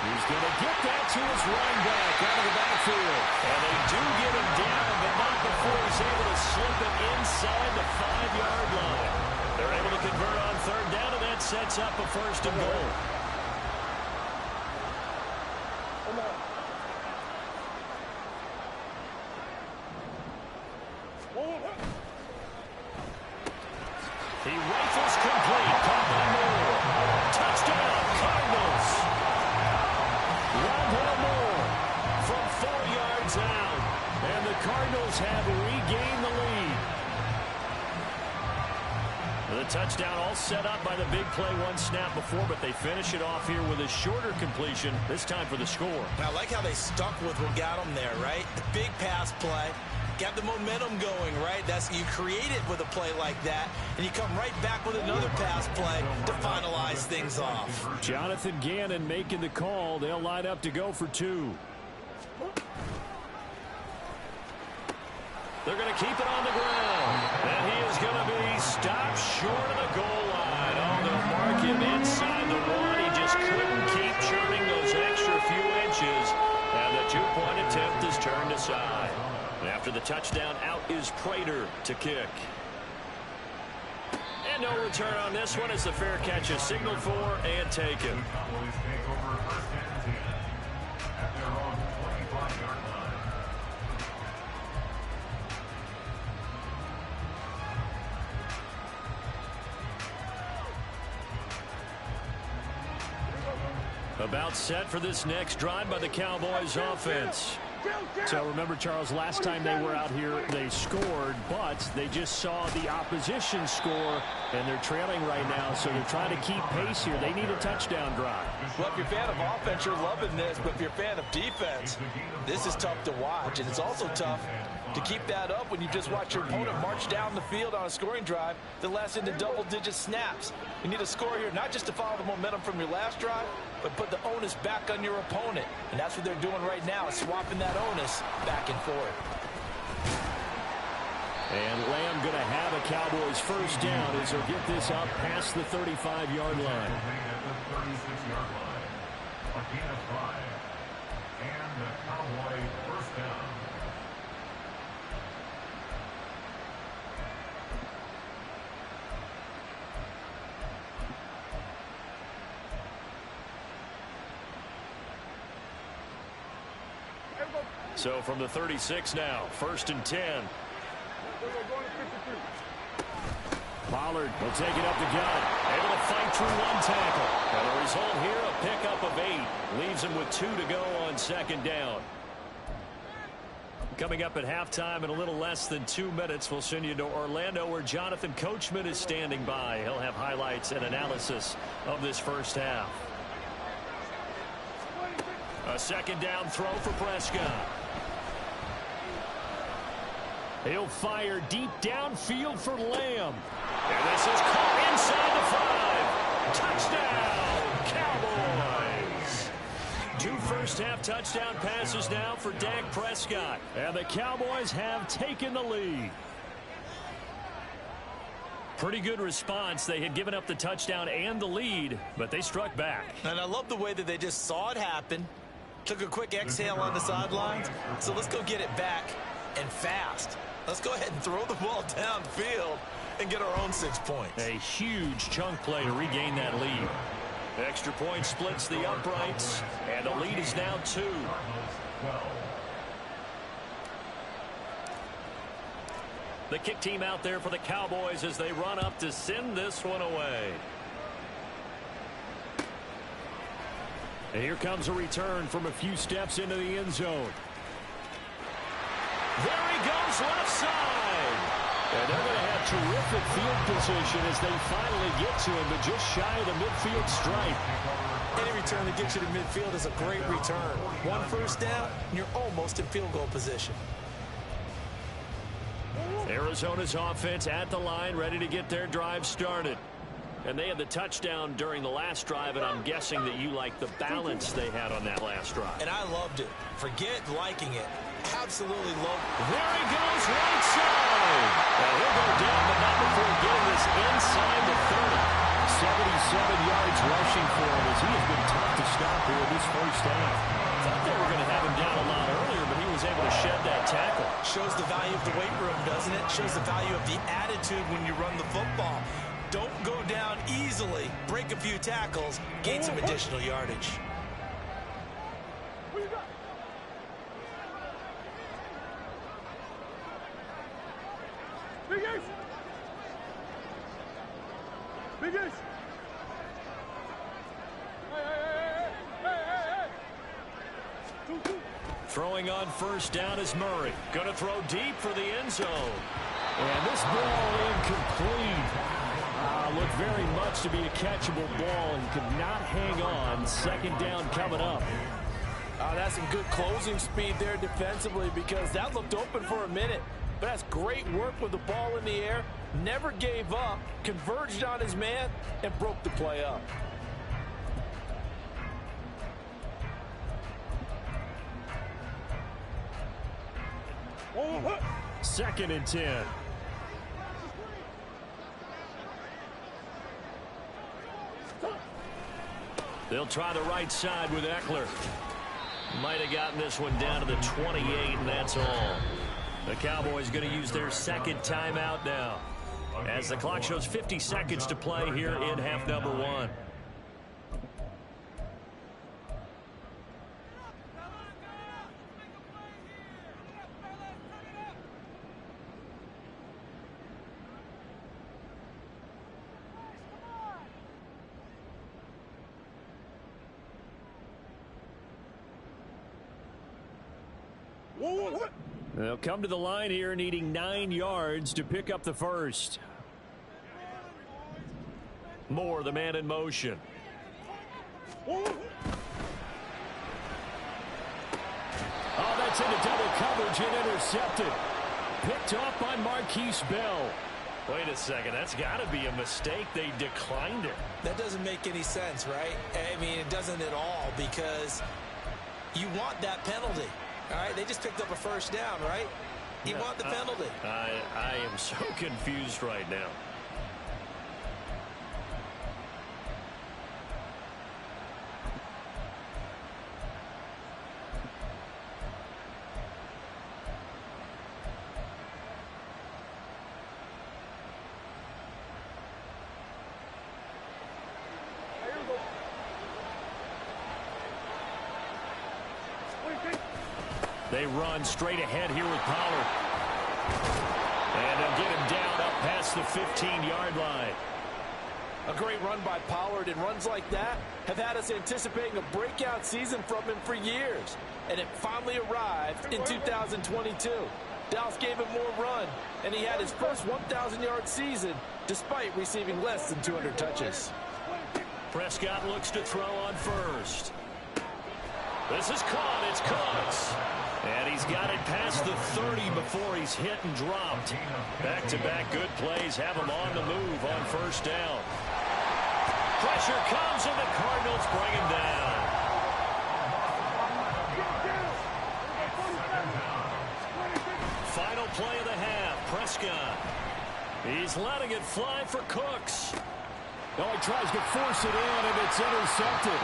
He's going to get that to his running back out of the backfield. And they do get him down, but not before he's able to slip it inside the 5-yard line. They're able to convert on 3rd down, and that sets up a 1st and goal. He rifles complete. Caught by Moore. Touchdown, Cardinals. Rondell Moore from 4 yards out. And the Cardinals have regained the lead. The touchdown all set up by the big play one snap before, but they finish it off here with a shorter completion, this time for the score. I like how they stuck with what got them there, right? The big pass play. Got the momentum going, right? You create it with a play like that, and you come right back with another pass play to finalize things off. Jonathan Gannon making the call. They'll line up to go for 2. They're going to keep it on the ground. And he is going to be stopped short of the goal line. Oh, they'll mark him inside the 1. He just couldn't keep churning those extra few inches. And the 2-point attempt is turned aside. After the touchdown, out is Prater to kick. And no return on this one as the fair catch is signaled for and taken. Cowboys take over 1st and 10 at their own 25-yard line. About set for this next drive by the Cowboys offense. So remember, Charles, last time they were out here, they scored, but they just saw the opposition score, and they're trailing right now, so they're trying to keep pace here. They need a touchdown drive. Well, if you're a fan of offense, you're loving this, but if you're a fan of defense, this is tough to watch, and it's also tough to keep that up when you just watch your opponent march down the field on a scoring drive that lasts into double-digit snaps. You need a score here, not just to follow the momentum from your last drive, but put the onus back on your opponent. And that's what they're doing right now, swapping that onus back and forth. And Lamb going to have a Cowboys first down as they'll get this up past the 35-yard line. At the 36-yard line. A gain of 5. And the Cowboy first down. So from the 36 now, 1st and 10. Pollard will take it up the gut. Able to fight through one tackle. And the result here, a pickup of 8. Leaves him with 2 to go on 2nd down. Coming up at halftime in a little less than 2 minutes, we'll send you to Orlando where Jonathan Coachman is standing by. He'll have highlights and analysis of this first half. A 2nd down throw for Prescott. He'll fire deep downfield for Lamb. And this is caught inside the 5. Touchdown, Cowboys. 2 first-half touchdown passes now for Dak Prescott. And the Cowboys have taken the lead. Pretty good response. They had given up the touchdown and the lead, but they struck back. And I love the way that they just saw it happen, took a quick exhale on the sidelines. So let's go get it back and fast. Let's go ahead and throw the ball downfield and get our own 6 points. A huge chunk play to regain that lead. Extra point splits the uprights, and the lead is now 2. The kick team out there for the Cowboys as they run up to send this one away. And here comes a return from a few steps into the end zone. There he goes, left side. And they're going to have terrific field position as they finally get to him, but just shy of the midfield stripe. Any return that gets you to midfield is a great return. 1 first down, and you're almost in field goal position. Arizona's offense at the line, ready to get their drive started. And they had the touchdown during the last drive, and I'm guessing that you like the balance they had on that last drive. And I loved it. Forget liking it. Absolutely loved it. There he goes, right side. And he'll go down, but not before getting this inside the 30. 77 yards rushing for him as he has been tough to stop here this first half. Thought they were going to have him down a lot earlier, but he was able to shed that tackle. Shows the value of the weight room, doesn't it? Shows the value of the attitude when you run the football. Don't go down easily. Break a few tackles. Gain some additional yardage. Biggest. Throwing on first down is Murray. Going to throw deep for the end zone. And this ball incomplete. Looked very much to be a catchable ball and could not hang on. 2nd down coming up. That's some good closing speed there defensively because that looked open for a minute. But that's great work with the ball in the air. Never gave up, converged on his man, and broke the play up. Second and 10. They'll try the right side with Eckler. Might have gotten this one down to the 28, and that's all. The Cowboys going to use their 2nd timeout now, as the clock shows 50 seconds to play here in half number 1. They'll come to the line here needing 9 yards to pick up the first. Moore, the man in motion. Oh, that's into double coverage and intercepted. Picked off by Marquise Bell. Wait a second, that's got to be a mistake. They declined it. That doesn't make any sense, right? I mean, it doesn't at all because you want that penalty. All right, they just picked up a first down, right? You want the penalty. I am so confused right now. They run straight ahead here with Pollard. And they'll get him down up past the 15-yard line. A great run by Pollard, and runs like that have had us anticipating a breakout season from him for years. And it finally arrived in 2022. Dallas gave him more run, and he had his first 1,000-yard season despite receiving less than 200 touches. Prescott looks to throw on first. This is caught. It's Cooks. And he's got it past the 30 before he's hit and dropped. Back-to-back good plays have him on the move on first down. Pressure comes, and the Cardinals bring him down. Final play of the half. Prescott. He's letting it fly for Cooks. No, he tries to force it in, and it's intercepted.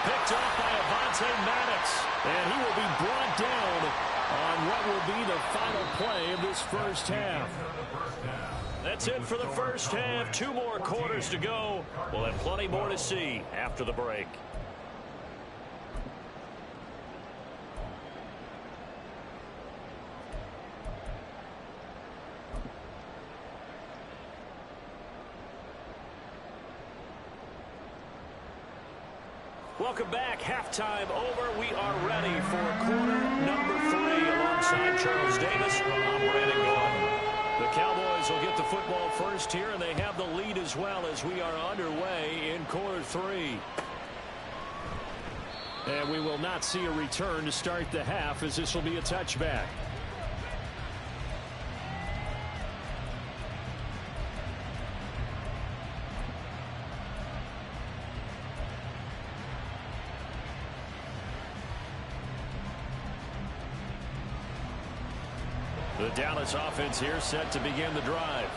Picked up by Avonte Maddox, and he will be brought down on what will be the final play of this first half. That's it for the first half. 2 more quarters to go. We'll have plenty more to see after the break. Welcome back. Halftime over. We are ready for quarter number 3 alongside Charles Davis. I'm Brandon Gordon. The Cowboys will get the football first here, and they have the lead as well as we are underway in quarter 3. And we will not see a return to start the half, as this will be a touchback. The Dallas offense here set to begin the drive.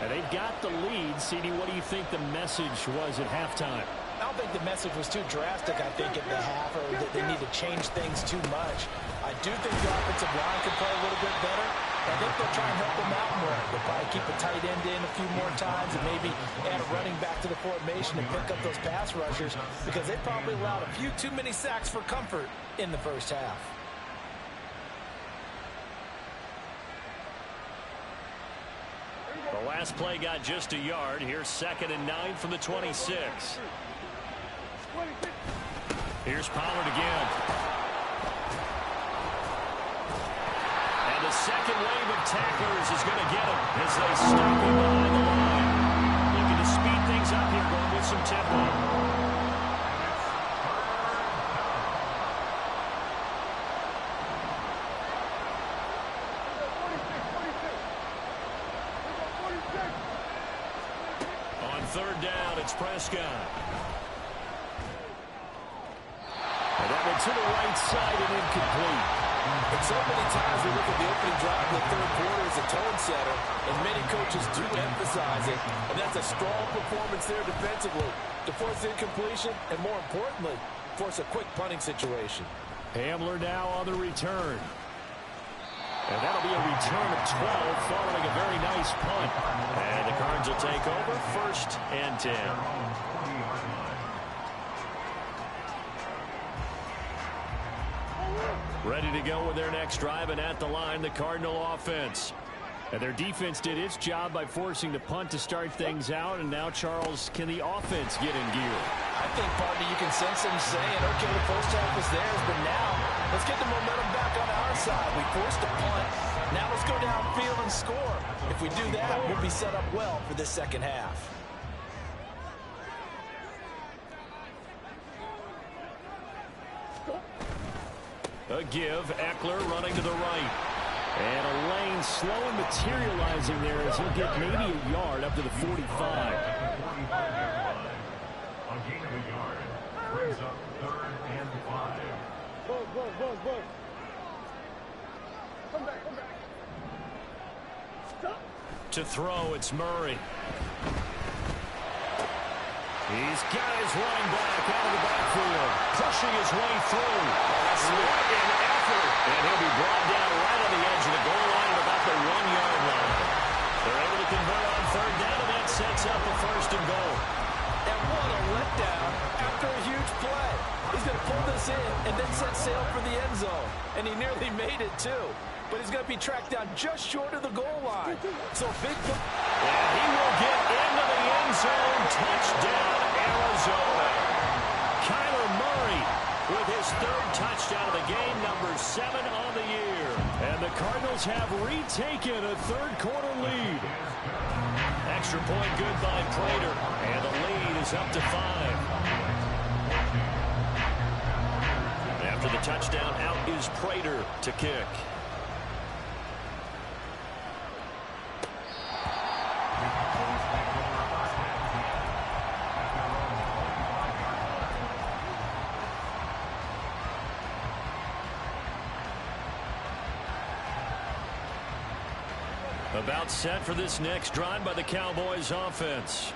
And they've got the lead. CD, what do you think the message was at halftime? I don't think the message was too drastic, I think, at the half, or that they need to change things too much. I do think the offensive line could play a little bit better. I think they'll try and help them out more. They'll probably keep a tight end in a few more times and maybe add a running back to the formation and pick up those pass rushers, because they probably allowed a few too many sacks for comfort in the first half. The last play got just a yard. Here's 2nd and 9 from the 26. Here's Pollard again. And the second wave of tacklers is going to get him as they stop him behind the line. Looking to speed things up here, going with some tempo. Third down, it's Prescott. And that one to the right side and incomplete. And so many times we look at the opening drive of the third quarter as a tone setter, and many coaches do emphasize it, and that's a strong performance there defensively to force incompletion and, more importantly, force a quick punting situation. Hamler now on the return. And that'll be a return of 12 following a very nice punt. And the Cards will take over 1st and 10. Ready to go with their next drive, and at the line, the Cardinal offense. And their defense did its job by forcing the punt to start things out. And now, Charles, can the offense get in gear? I think, partner, you can sense them saying, okay, the first half was theirs, but now let's get the momentum back on our side. We forced a punt. Now let's go downfield and score. If we do that, we'll be set up well for this second half. A give, Eckler running to the right. And a lane slow and materializing there as he'll get maybe a yard up to the 45. A gain of a yard brings up 3rd and 5. Buzz. Come back. Stop. To throw, it's Murray. He's got his running back out of the backfield, pushing his way through. What an effort. And he'll be brought down right on the edge of the goal line at about the 1-yard line. They're able to convert on 3rd down, and that sets up a 1st and goal. And what a letdown after a huge play. He's going to pulled this in and then set sail for the end zone. And he nearly made it, too. But he's going to be tracked down just short of the goal line. So big. And he will get into the end zone. Touchdown, Arizona. Kyler Murray with his third touchdown of the game, number 7 on the year. And the Cardinals have retaken a third-quarter lead. Extra point good by Prater. And the lead is up to 5. After the touchdown, out is Prater to kick. About set for this next drive by the Cowboys offense.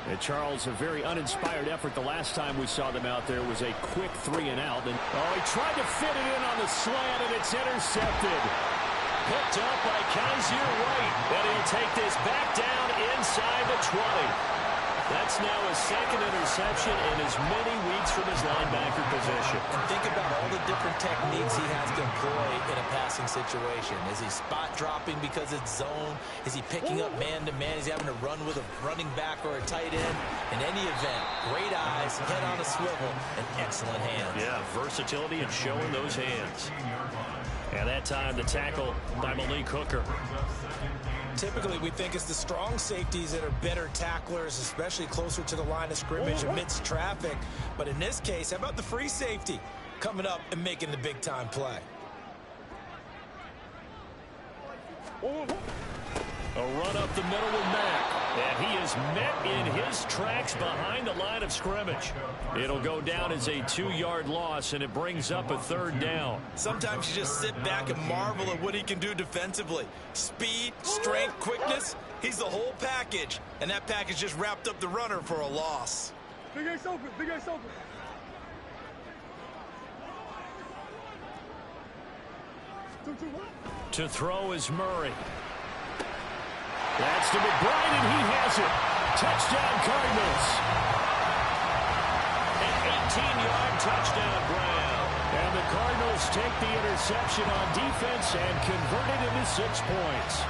And Charles, a very uninspired effort the last time we saw them out there was a quick 3-and-out. And he tried to fit it in on the slant, and it's intercepted. Picked up by Kaiser White. And he'll take this back down inside the 20. That's now his second interception in as many weeks from his linebacker position. And think about all the different techniques he has to employ in a passing situation. Is he spot dropping because it's zone? Is he picking up man-to-man? Is he having to run with a running back or a tight end? In any event, great eyes, head on a swivel, and excellent hands. Yeah, versatility and showing those hands. And that time, the tackle by Malik Hooker. Typically, we think it's the strong safeties that are better tacklers, especially closer to the line of scrimmage amidst traffic. But in this case, how about the free safety coming up and making the big-time play? A run up the middle with Mack. And he is met in his tracks behind the line of scrimmage. It'll go down as a 2-yard loss, and it brings up a third down. Sometimes you just sit back and marvel at what he can do defensively. Speed, strength, quickness, he's the whole package. And that package just wrapped up the runner for a loss. Big Ace open, Big Ace open. To throw is Murray. That's to McBride, and he has it. Touchdown, Cardinals. An 18-yard touchdown Brown. And the Cardinals take the interception on defense and convert it into 6 points.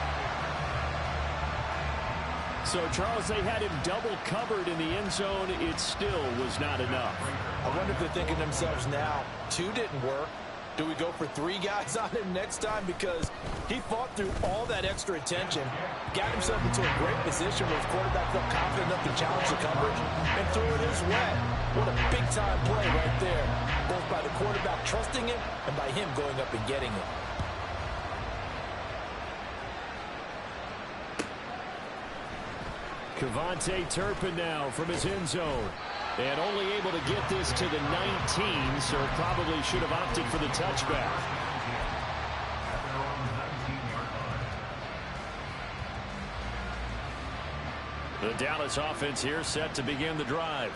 So, Charles, they had him double covered in the end zone. It still was not enough. I wonder if they're thinking to themselves now, 2 didn't work. Do we go for 3 guys on him next time? Because he fought through all that extra attention, got himself into a great position where his quarterback felt confident enough to challenge the coverage and threw it his way. What a big-time play right there, both by the quarterback trusting him and by him going up and getting it. Kevontae Turpin now from his end zone. And only able to get this to the 19, so probably should have opted for the touchback. The Dallas offense here set to begin the drive.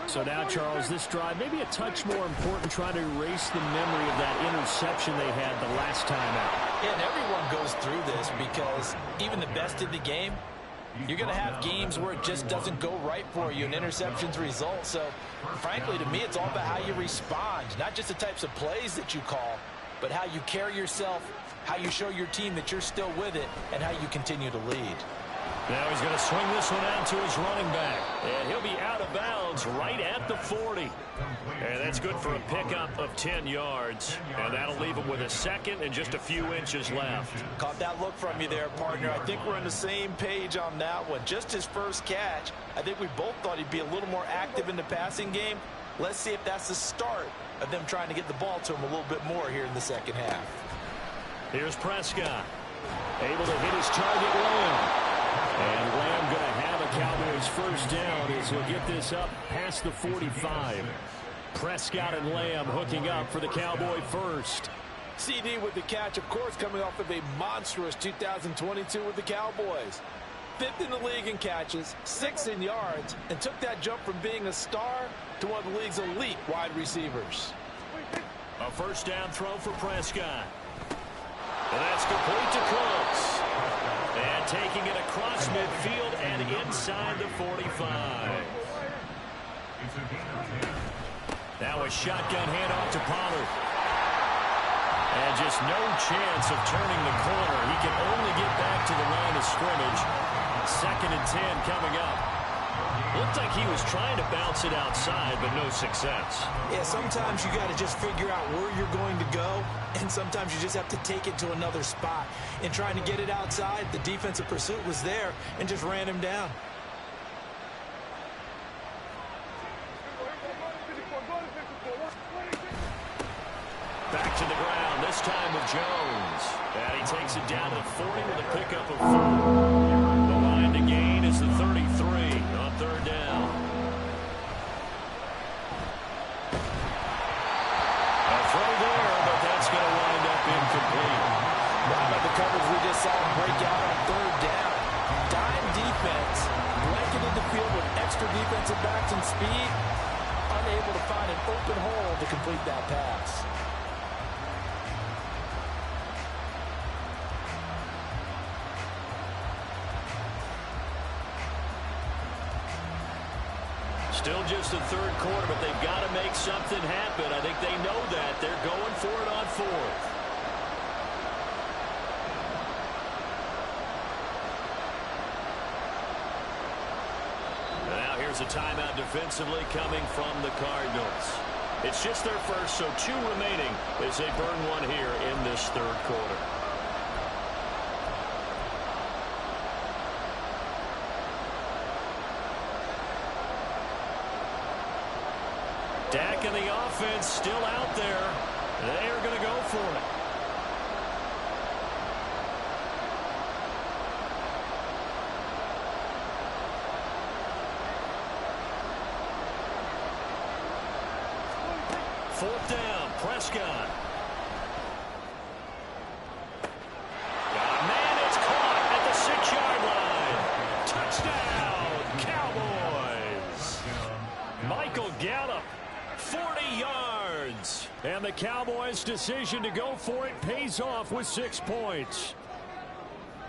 So now, Charles, this drive maybe a touch more important, trying to erase the memory of that interception they had the last time out. Yeah, and everyone goes through this because even the best in the game, you're going to have games where it just doesn't go right for you and interceptions result. So, frankly, to me, it's all about how you respond, not just the types of plays that you call, but how you carry yourself, how you show your team that you're still with it, and how you continue to lead. Now he's going to swing this one out to his running back. And he'll be out of bounds right at the 40. And that's good for a pickup of 10 yards. And that'll leave him with a second and just a few inches left. Caught that look from you there, partner. I think we're on the same page on that one. Just his first catch. I think we both thought he'd be a little more active in the passing game. Let's see if that's the start of them trying to get the ball to him a little bit more here in the second half. Here's Prescott. Able to hit his target Lamb. And Lamb going to have a Cowboys first down as he'll get this up past the 45. Prescott and Lamb hooking up for the Cowboy first. CD with the catch, of course, coming off of a monstrous 2022 with the Cowboys. 5th in the league in catches, 6th in yards, and took that jump from being a star to one of the league's elite wide receivers. A first down throw for Prescott. And that's complete to Cooks. And taking it across midfield and inside the 45. Now a shotgun handoff to Pollard. And just no chance of turning the corner. He can only get back to the line of scrimmage. 2nd and 10 coming up. Looked like he was trying to bounce it outside, but no success. Yeah, sometimes you got to just figure out where you're going to go, and sometimes you just have to take it to another spot. In trying to get it outside, the defensive pursuit was there and just ran him down. Back to the ground, this time with Jones. And he takes it down to the 40 with a pickup of 4. The line to gain is the 33 on 3rd down. A throw there, but that's going to wind up incomplete. How about the coverage we just saw him break out on 3rd down? Dime defense, blanketed the field with extra defensive backs and speed, unable to find an open hole to complete that pass. Still just the 3rd quarter, but they've got to make something happen. I think they know that. They're going for it on 4th. Now here's a timeout defensively coming from the Cardinals. It's just their first, so 2 remaining as they burn one here in this 3rd quarter. Dak and the offense still out there. They are going to go for it. Fourth down, Prescott. Man, it's caught at the 6-yard line. Touchdown, Cowboys. Michael Gallup. 40 yards. And the Cowboys' decision to go for it pays off with 6 points.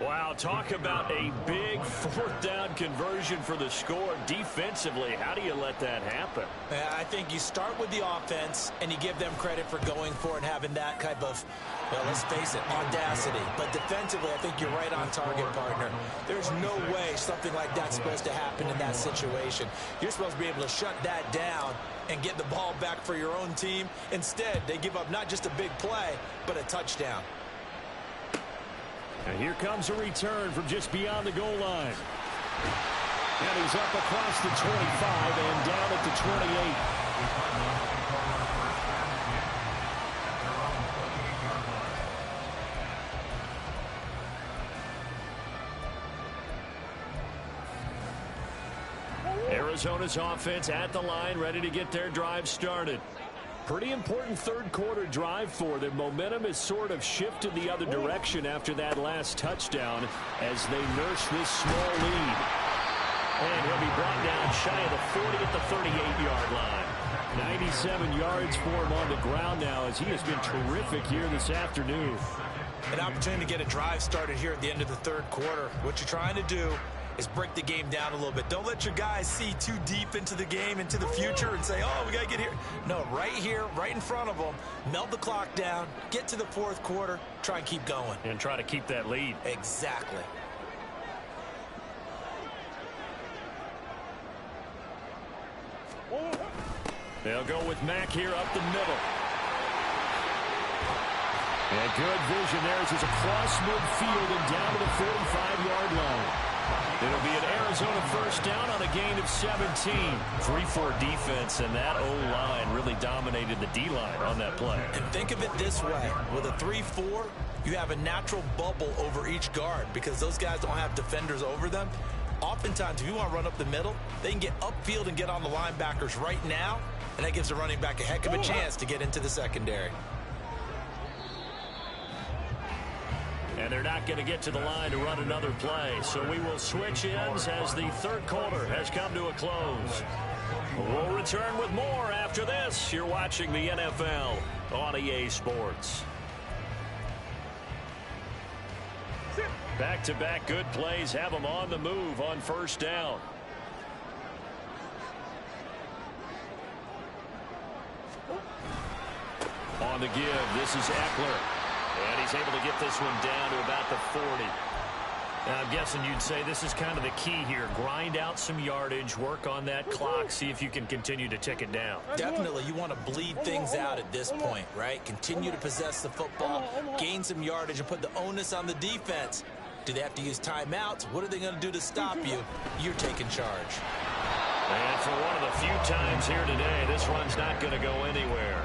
Wow, talk about a big 4th down conversion for the score. Defensively, how do you let that happen? I think you start with the offense, and you give them credit for going for it and having that type of, well, let's face it, audacity. But defensively, I think you're right on target, partner. There's no way something like that's supposed to happen in that situation. You're supposed to be able to shut that down and get the ball back for your own team. Instead, they give up not just a big play, but a touchdown. And here comes a return from just beyond the goal line. And he's up across the 25 and down at the 28. Arizona's offense at the line, ready to get their drive started. Pretty important 3rd quarter drive for them. Momentum has sort of shifted the other direction after that last touchdown as they nurse this small lead. And he'll be brought down shy of the 40 at the 38-yard line. 97 yards for him on the ground now as he has been terrific here this afternoon. An opportunity to get a drive started here at the end of the 3rd quarter. What you're trying to do is break the game down a little bit. Don't let your guys see too deep into the game, into the future, and say, oh, we got to get here. No, right here, right in front of them, melt the clock down, get to the 4th quarter, try and keep going. And try to keep that lead. Exactly. They'll go with Mack here up the middle. And good vision there as he's across midfield and down to the 45-yard line. It'll be an Arizona 1st down on a gain of 17. 3-4 defense, and that O-line really dominated the D-line on that play. And think of it this way. With a 3-4, you have a natural bubble over each guard because those guys don't have defenders over them. Oftentimes, if you want to run up the middle, they can get upfield and get on the linebackers right now, and that gives the running back a heck of a chance to get into the secondary. And they're not going to get to the line to run another play. So we will switch ends as the 3rd quarter has come to a close. We'll return with more after this. You're watching the NFL on EA Sports. Back-to-back good plays have them on the move on 1st down. on the give. This is Eckler. And he's able to get this one down to about the 40. Now, I'm guessing you'd say this is kind of the key here. Grind out some yardage, work on that clock, see if you can continue to tick it down. Definitely, you want to bleed things out at this point, right? Continue to possess the football, gain some yardage, and put the onus on the defense. Do they have to use timeouts? What are they going to do to stop you? You're taking charge. And for one of the few times here today, this run's not going to go anywhere.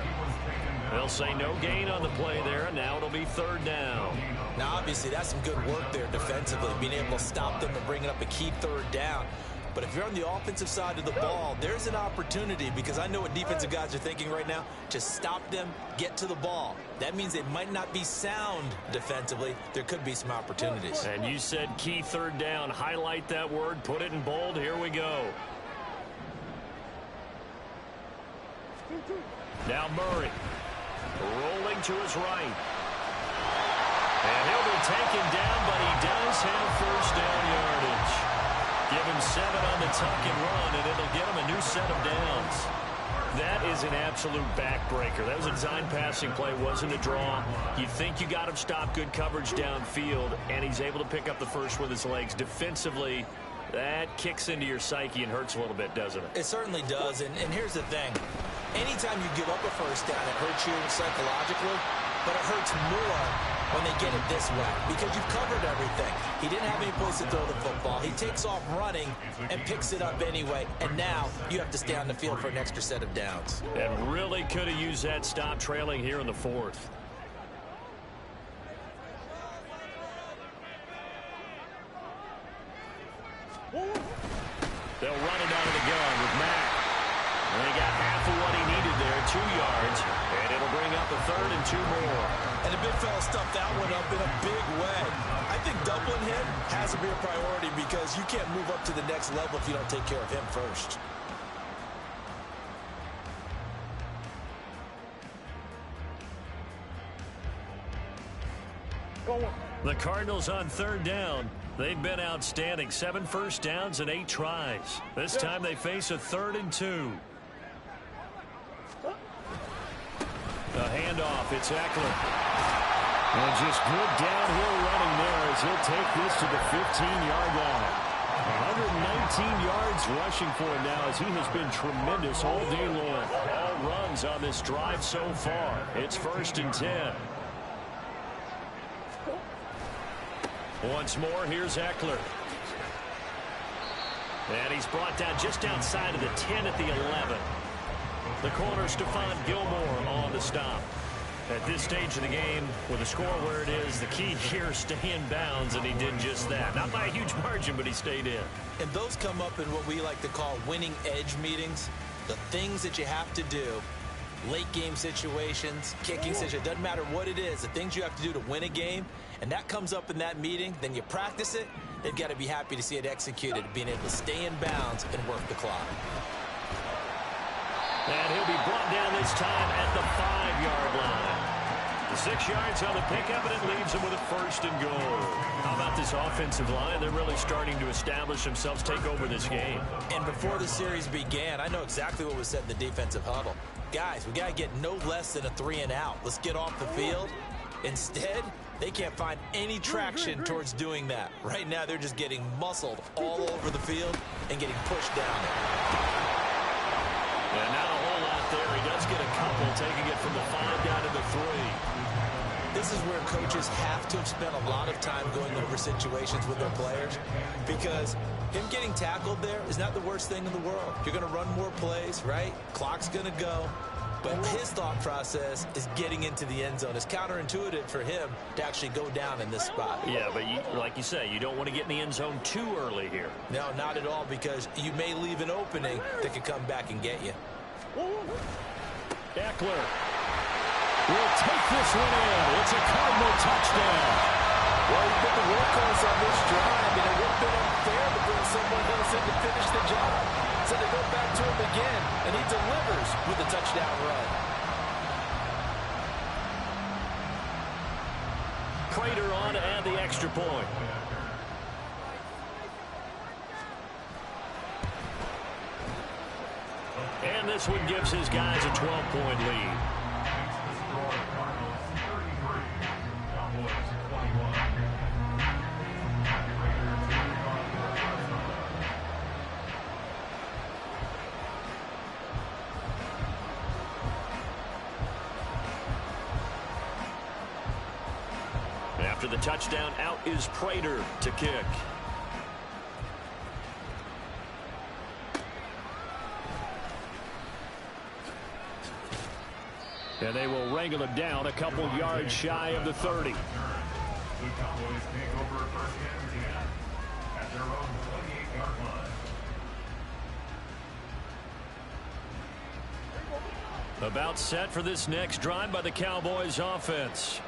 They'll say no gain on the play there, and now it'll be third down. Now, obviously, that's some good work there defensively, being able to stop them and bringing up a key third down. But if you're on the offensive side of the ball, there's an opportunity, because I know what defensive guys are thinking right now. Just stop them, get to the ball. That means they might not be sound defensively. There could be some opportunities. And you said key third down. Highlight that word, put it in bold. Here we go. Now Murray, rolling to his right. And he'll be taken down, but he does have first down yardage. Give him 7 on the tuck and run, and it'll get him a new set of downs. That is an absolute backbreaker. That was a design passing play, wasn't a draw. You think you got him stopped, good coverage downfield, and he's able to pick up the first with his legs. Defensively, that kicks into your psyche and hurts a little bit, doesn't it? It certainly does, and here's the thing. Anytime you give up a first down, it hurts you psychologically, but it hurts more when they get it this way, because you've covered everything. He didn't have any place to throw the football. He takes off running and picks it up anyway, and now you have to stay on the field for an extra set of downs. And really could have used that stop, trailing here in the fourth. They'll run it out of the gun with Mack. And they got half of what he needed there, 2 yards, and it'll bring up a 3rd and 2 more. And the big fella stuffed that one up in a big way. I think doubling him has to be a priority, because you can't move up to the next level if you don't take care of him first. The Cardinals on 3rd down. They've been outstanding. 7 first downs and 8 tries. This time they face a 3rd and 2. The handoff, it's Eckler. And just good downhill running there as he'll take this to the 15-yard line. 119 yards rushing for him now, as he has been tremendous all day long. All runs on this drive so far. It's 1st and 10. Once more, here's Eckler. And he's brought down just outside of the 10 at the 11. The corner, Stephon Gilmore, on the stop. At this stage of the game, with the score where it is, the key here, stay in bounds, and he did just that. Not by a huge margin, but he stayed in. And those come up in what we like to call winning edge meetings. The things that you have to do, late game situations, kicking situations, doesn't matter what it is, the things you have to do to win a game, and that comes up in that meeting, then you practice it, they've got to be happy to see it executed, being able to stay in bounds and work the clock. And he'll be brought down this time at the 5-yard line. 6 yards on the pickup, and it leaves him with a 1st and goal. How about this offensive line? They're really starting to establish themselves, take over this game. And before the series began, I know exactly what was said in the defensive huddle. Guys, we got to get no less than a 3 and out. Let's get off the field. Instead, they can't find any traction towards doing that. Right now, they're just getting muscled all over the field and getting pushed down. And not a whole lot there. He does get a couple, taking it from the 5 down to the 3. This is where coaches have to have spent a lot of time going over situations with their players, because him getting tackled there is not the worst thing in the world. You're going to run more plays, right? Clock's going to go. But his thought process is getting into the end zone. It's counterintuitive for him to actually go down in this spot. Yeah, but like you say, you don't want to get in the end zone too early here. No, not at all, because you may leave an opening that could come back and get you. Eckler will take this one in. It's a Cardinal touchdown. Well, he's been the workhorse on this drive, and it would have been unfair to bring someone else in to finish the job. So they go back to him again, and he delivers with a touchdown run. Prater on to add the extra point. And this one gives his guys a 12-point lead. After the touchdown, out is Prater to kick. And they will wrangle him down a couple yards shy of the 30. The Cowboys take over first and 10 at their own 28-yard line. About set for this next drive by the Cowboys offense.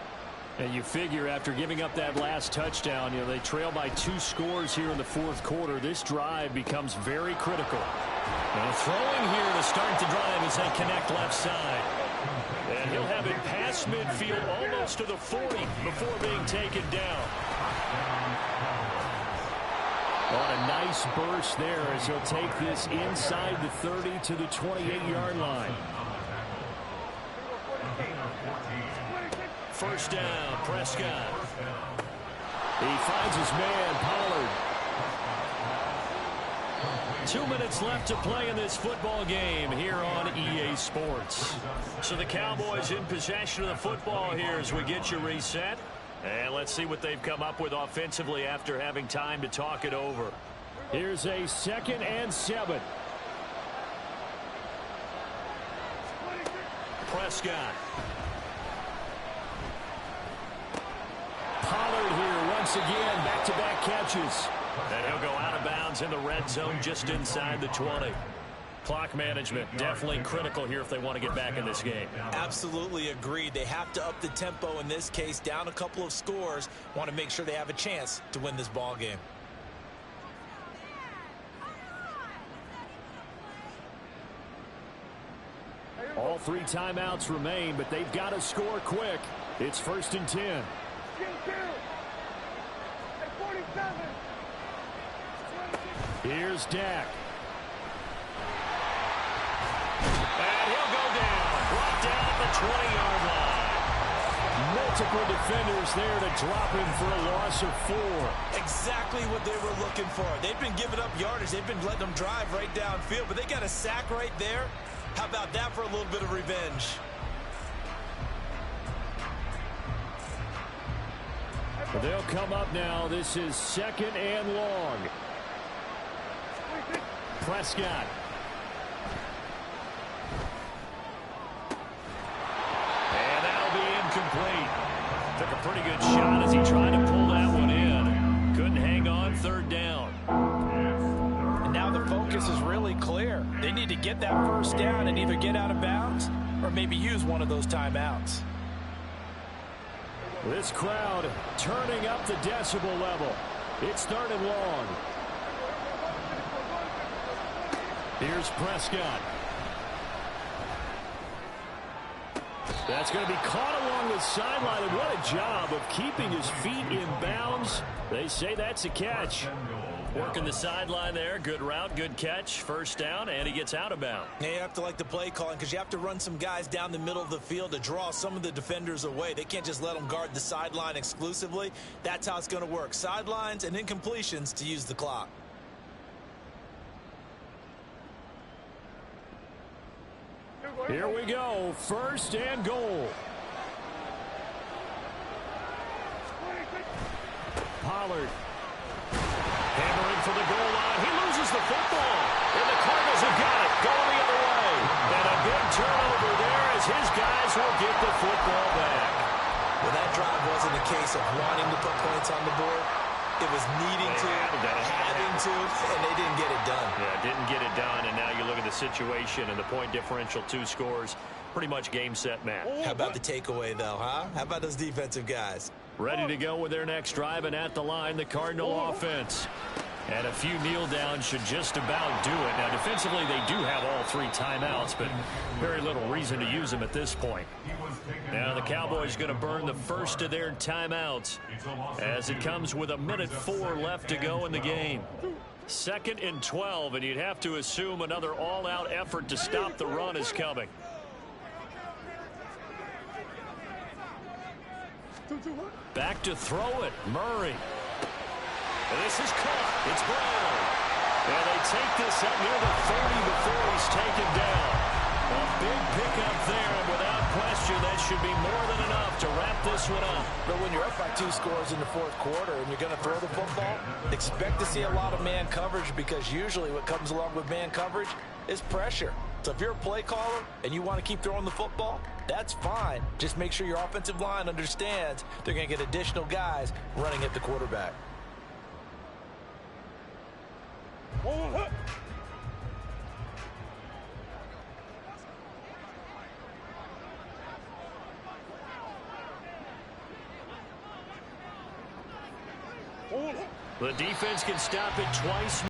And you figure after giving up that last touchdown, they trail by 2 scores here in the fourth quarter. This drive becomes very critical. Now throwing here to start the drive as they connect left side. And he'll have it past midfield almost to the 40 before being taken down. On a nice burst there as he'll take this inside the 30 to the 28-yard line. First down, Prescott. He finds his man, Pollard. 2 minutes left to play in this football game here on EA Sports. So the Cowboys in possession of the football here as we get you reset. And let's see what they've come up with offensively after having time to talk it over. Here's a 2nd and 7. Prescott. Pollard here once again, back-to-back catches. And he'll go out of bounds in the red zone just inside the 20. Clock management definitely critical here if they want to get back in this game. Absolutely agreed. They have to up the tempo in this case, down a couple of scores. Want to make sure they have a chance to win this ball game. All 3 timeouts remain, but they've got to score quick. It's 1st and 10. Here's Dak. And he'll go down. Brought down at the 20-yard line. Multiple defenders there to drop him for a loss of 4. Exactly what they were looking for. They've been giving up yardage. They've been letting them drive right downfield, but they got a sack right there. How about that for a little bit of revenge? But they'll come up now. This is 2nd and long. Prescott. And that'll be incomplete. Took a pretty good shot as he tried to pull that one in. Couldn't hang on, 3rd down. And now the focus is really clear. They need to get that first down and either get out of bounds or maybe use one of those timeouts. This crowd turning up the decibel level. It's 3rd and long. Here's Prescott. That's going to be caught along the sideline, and what a job of keeping his feet in bounds. They say that's a catch. Working the sideline there. Good route, good catch. First down, and he gets out of bounds. Now you have to like the play calling because you have to run some guys down the middle of the field to draw some of the defenders away. They can't just let them guard the sideline exclusively. That's how it's going to work. Sidelines and incompletions to use the clock. Here we go. 1st and goal. Pollard. Hammering for the goal line. He loses the football. And the Cardinals have got it. Going the other way. And a big turnover there as his guys will get the football back. Well, that drive wasn't a case of wanting to put points on the board. It was needing to, having to, and they didn't get it done. Yeah, didn't get it done, and now you look at the situation and the point differential, 2 scores, pretty much game, set, match. How about the takeaway, though, huh? How about those defensive guys? Ready to go with their next drive, and at the line, the Cardinal offense. And a few kneel downs should just about do it. Now, defensively, they do have all 3 timeouts, but very little reason to use them at this point. Now, the Cowboys going to burn the first of their timeouts as it comes with 1:04 left to go in the game. 2nd and 12, and you'd have to assume another all-out effort to stop the run is coming. Back to throw it, Murray. And this is caught. It's Brown. And they take this up near the 30 before he's taken down. A big pickup there, and without question, that should be more than enough to wrap this one up. But when you're up by 2 scores in the fourth quarter and you're going to throw the football, expect to see a lot of man coverage, because usually what comes along with man coverage is pressure. So if you're a play caller and you want to keep throwing the football, that's fine. Just make sure your offensive line understands they're going to get additional guys running at the quarterback. The defense can stop it twice.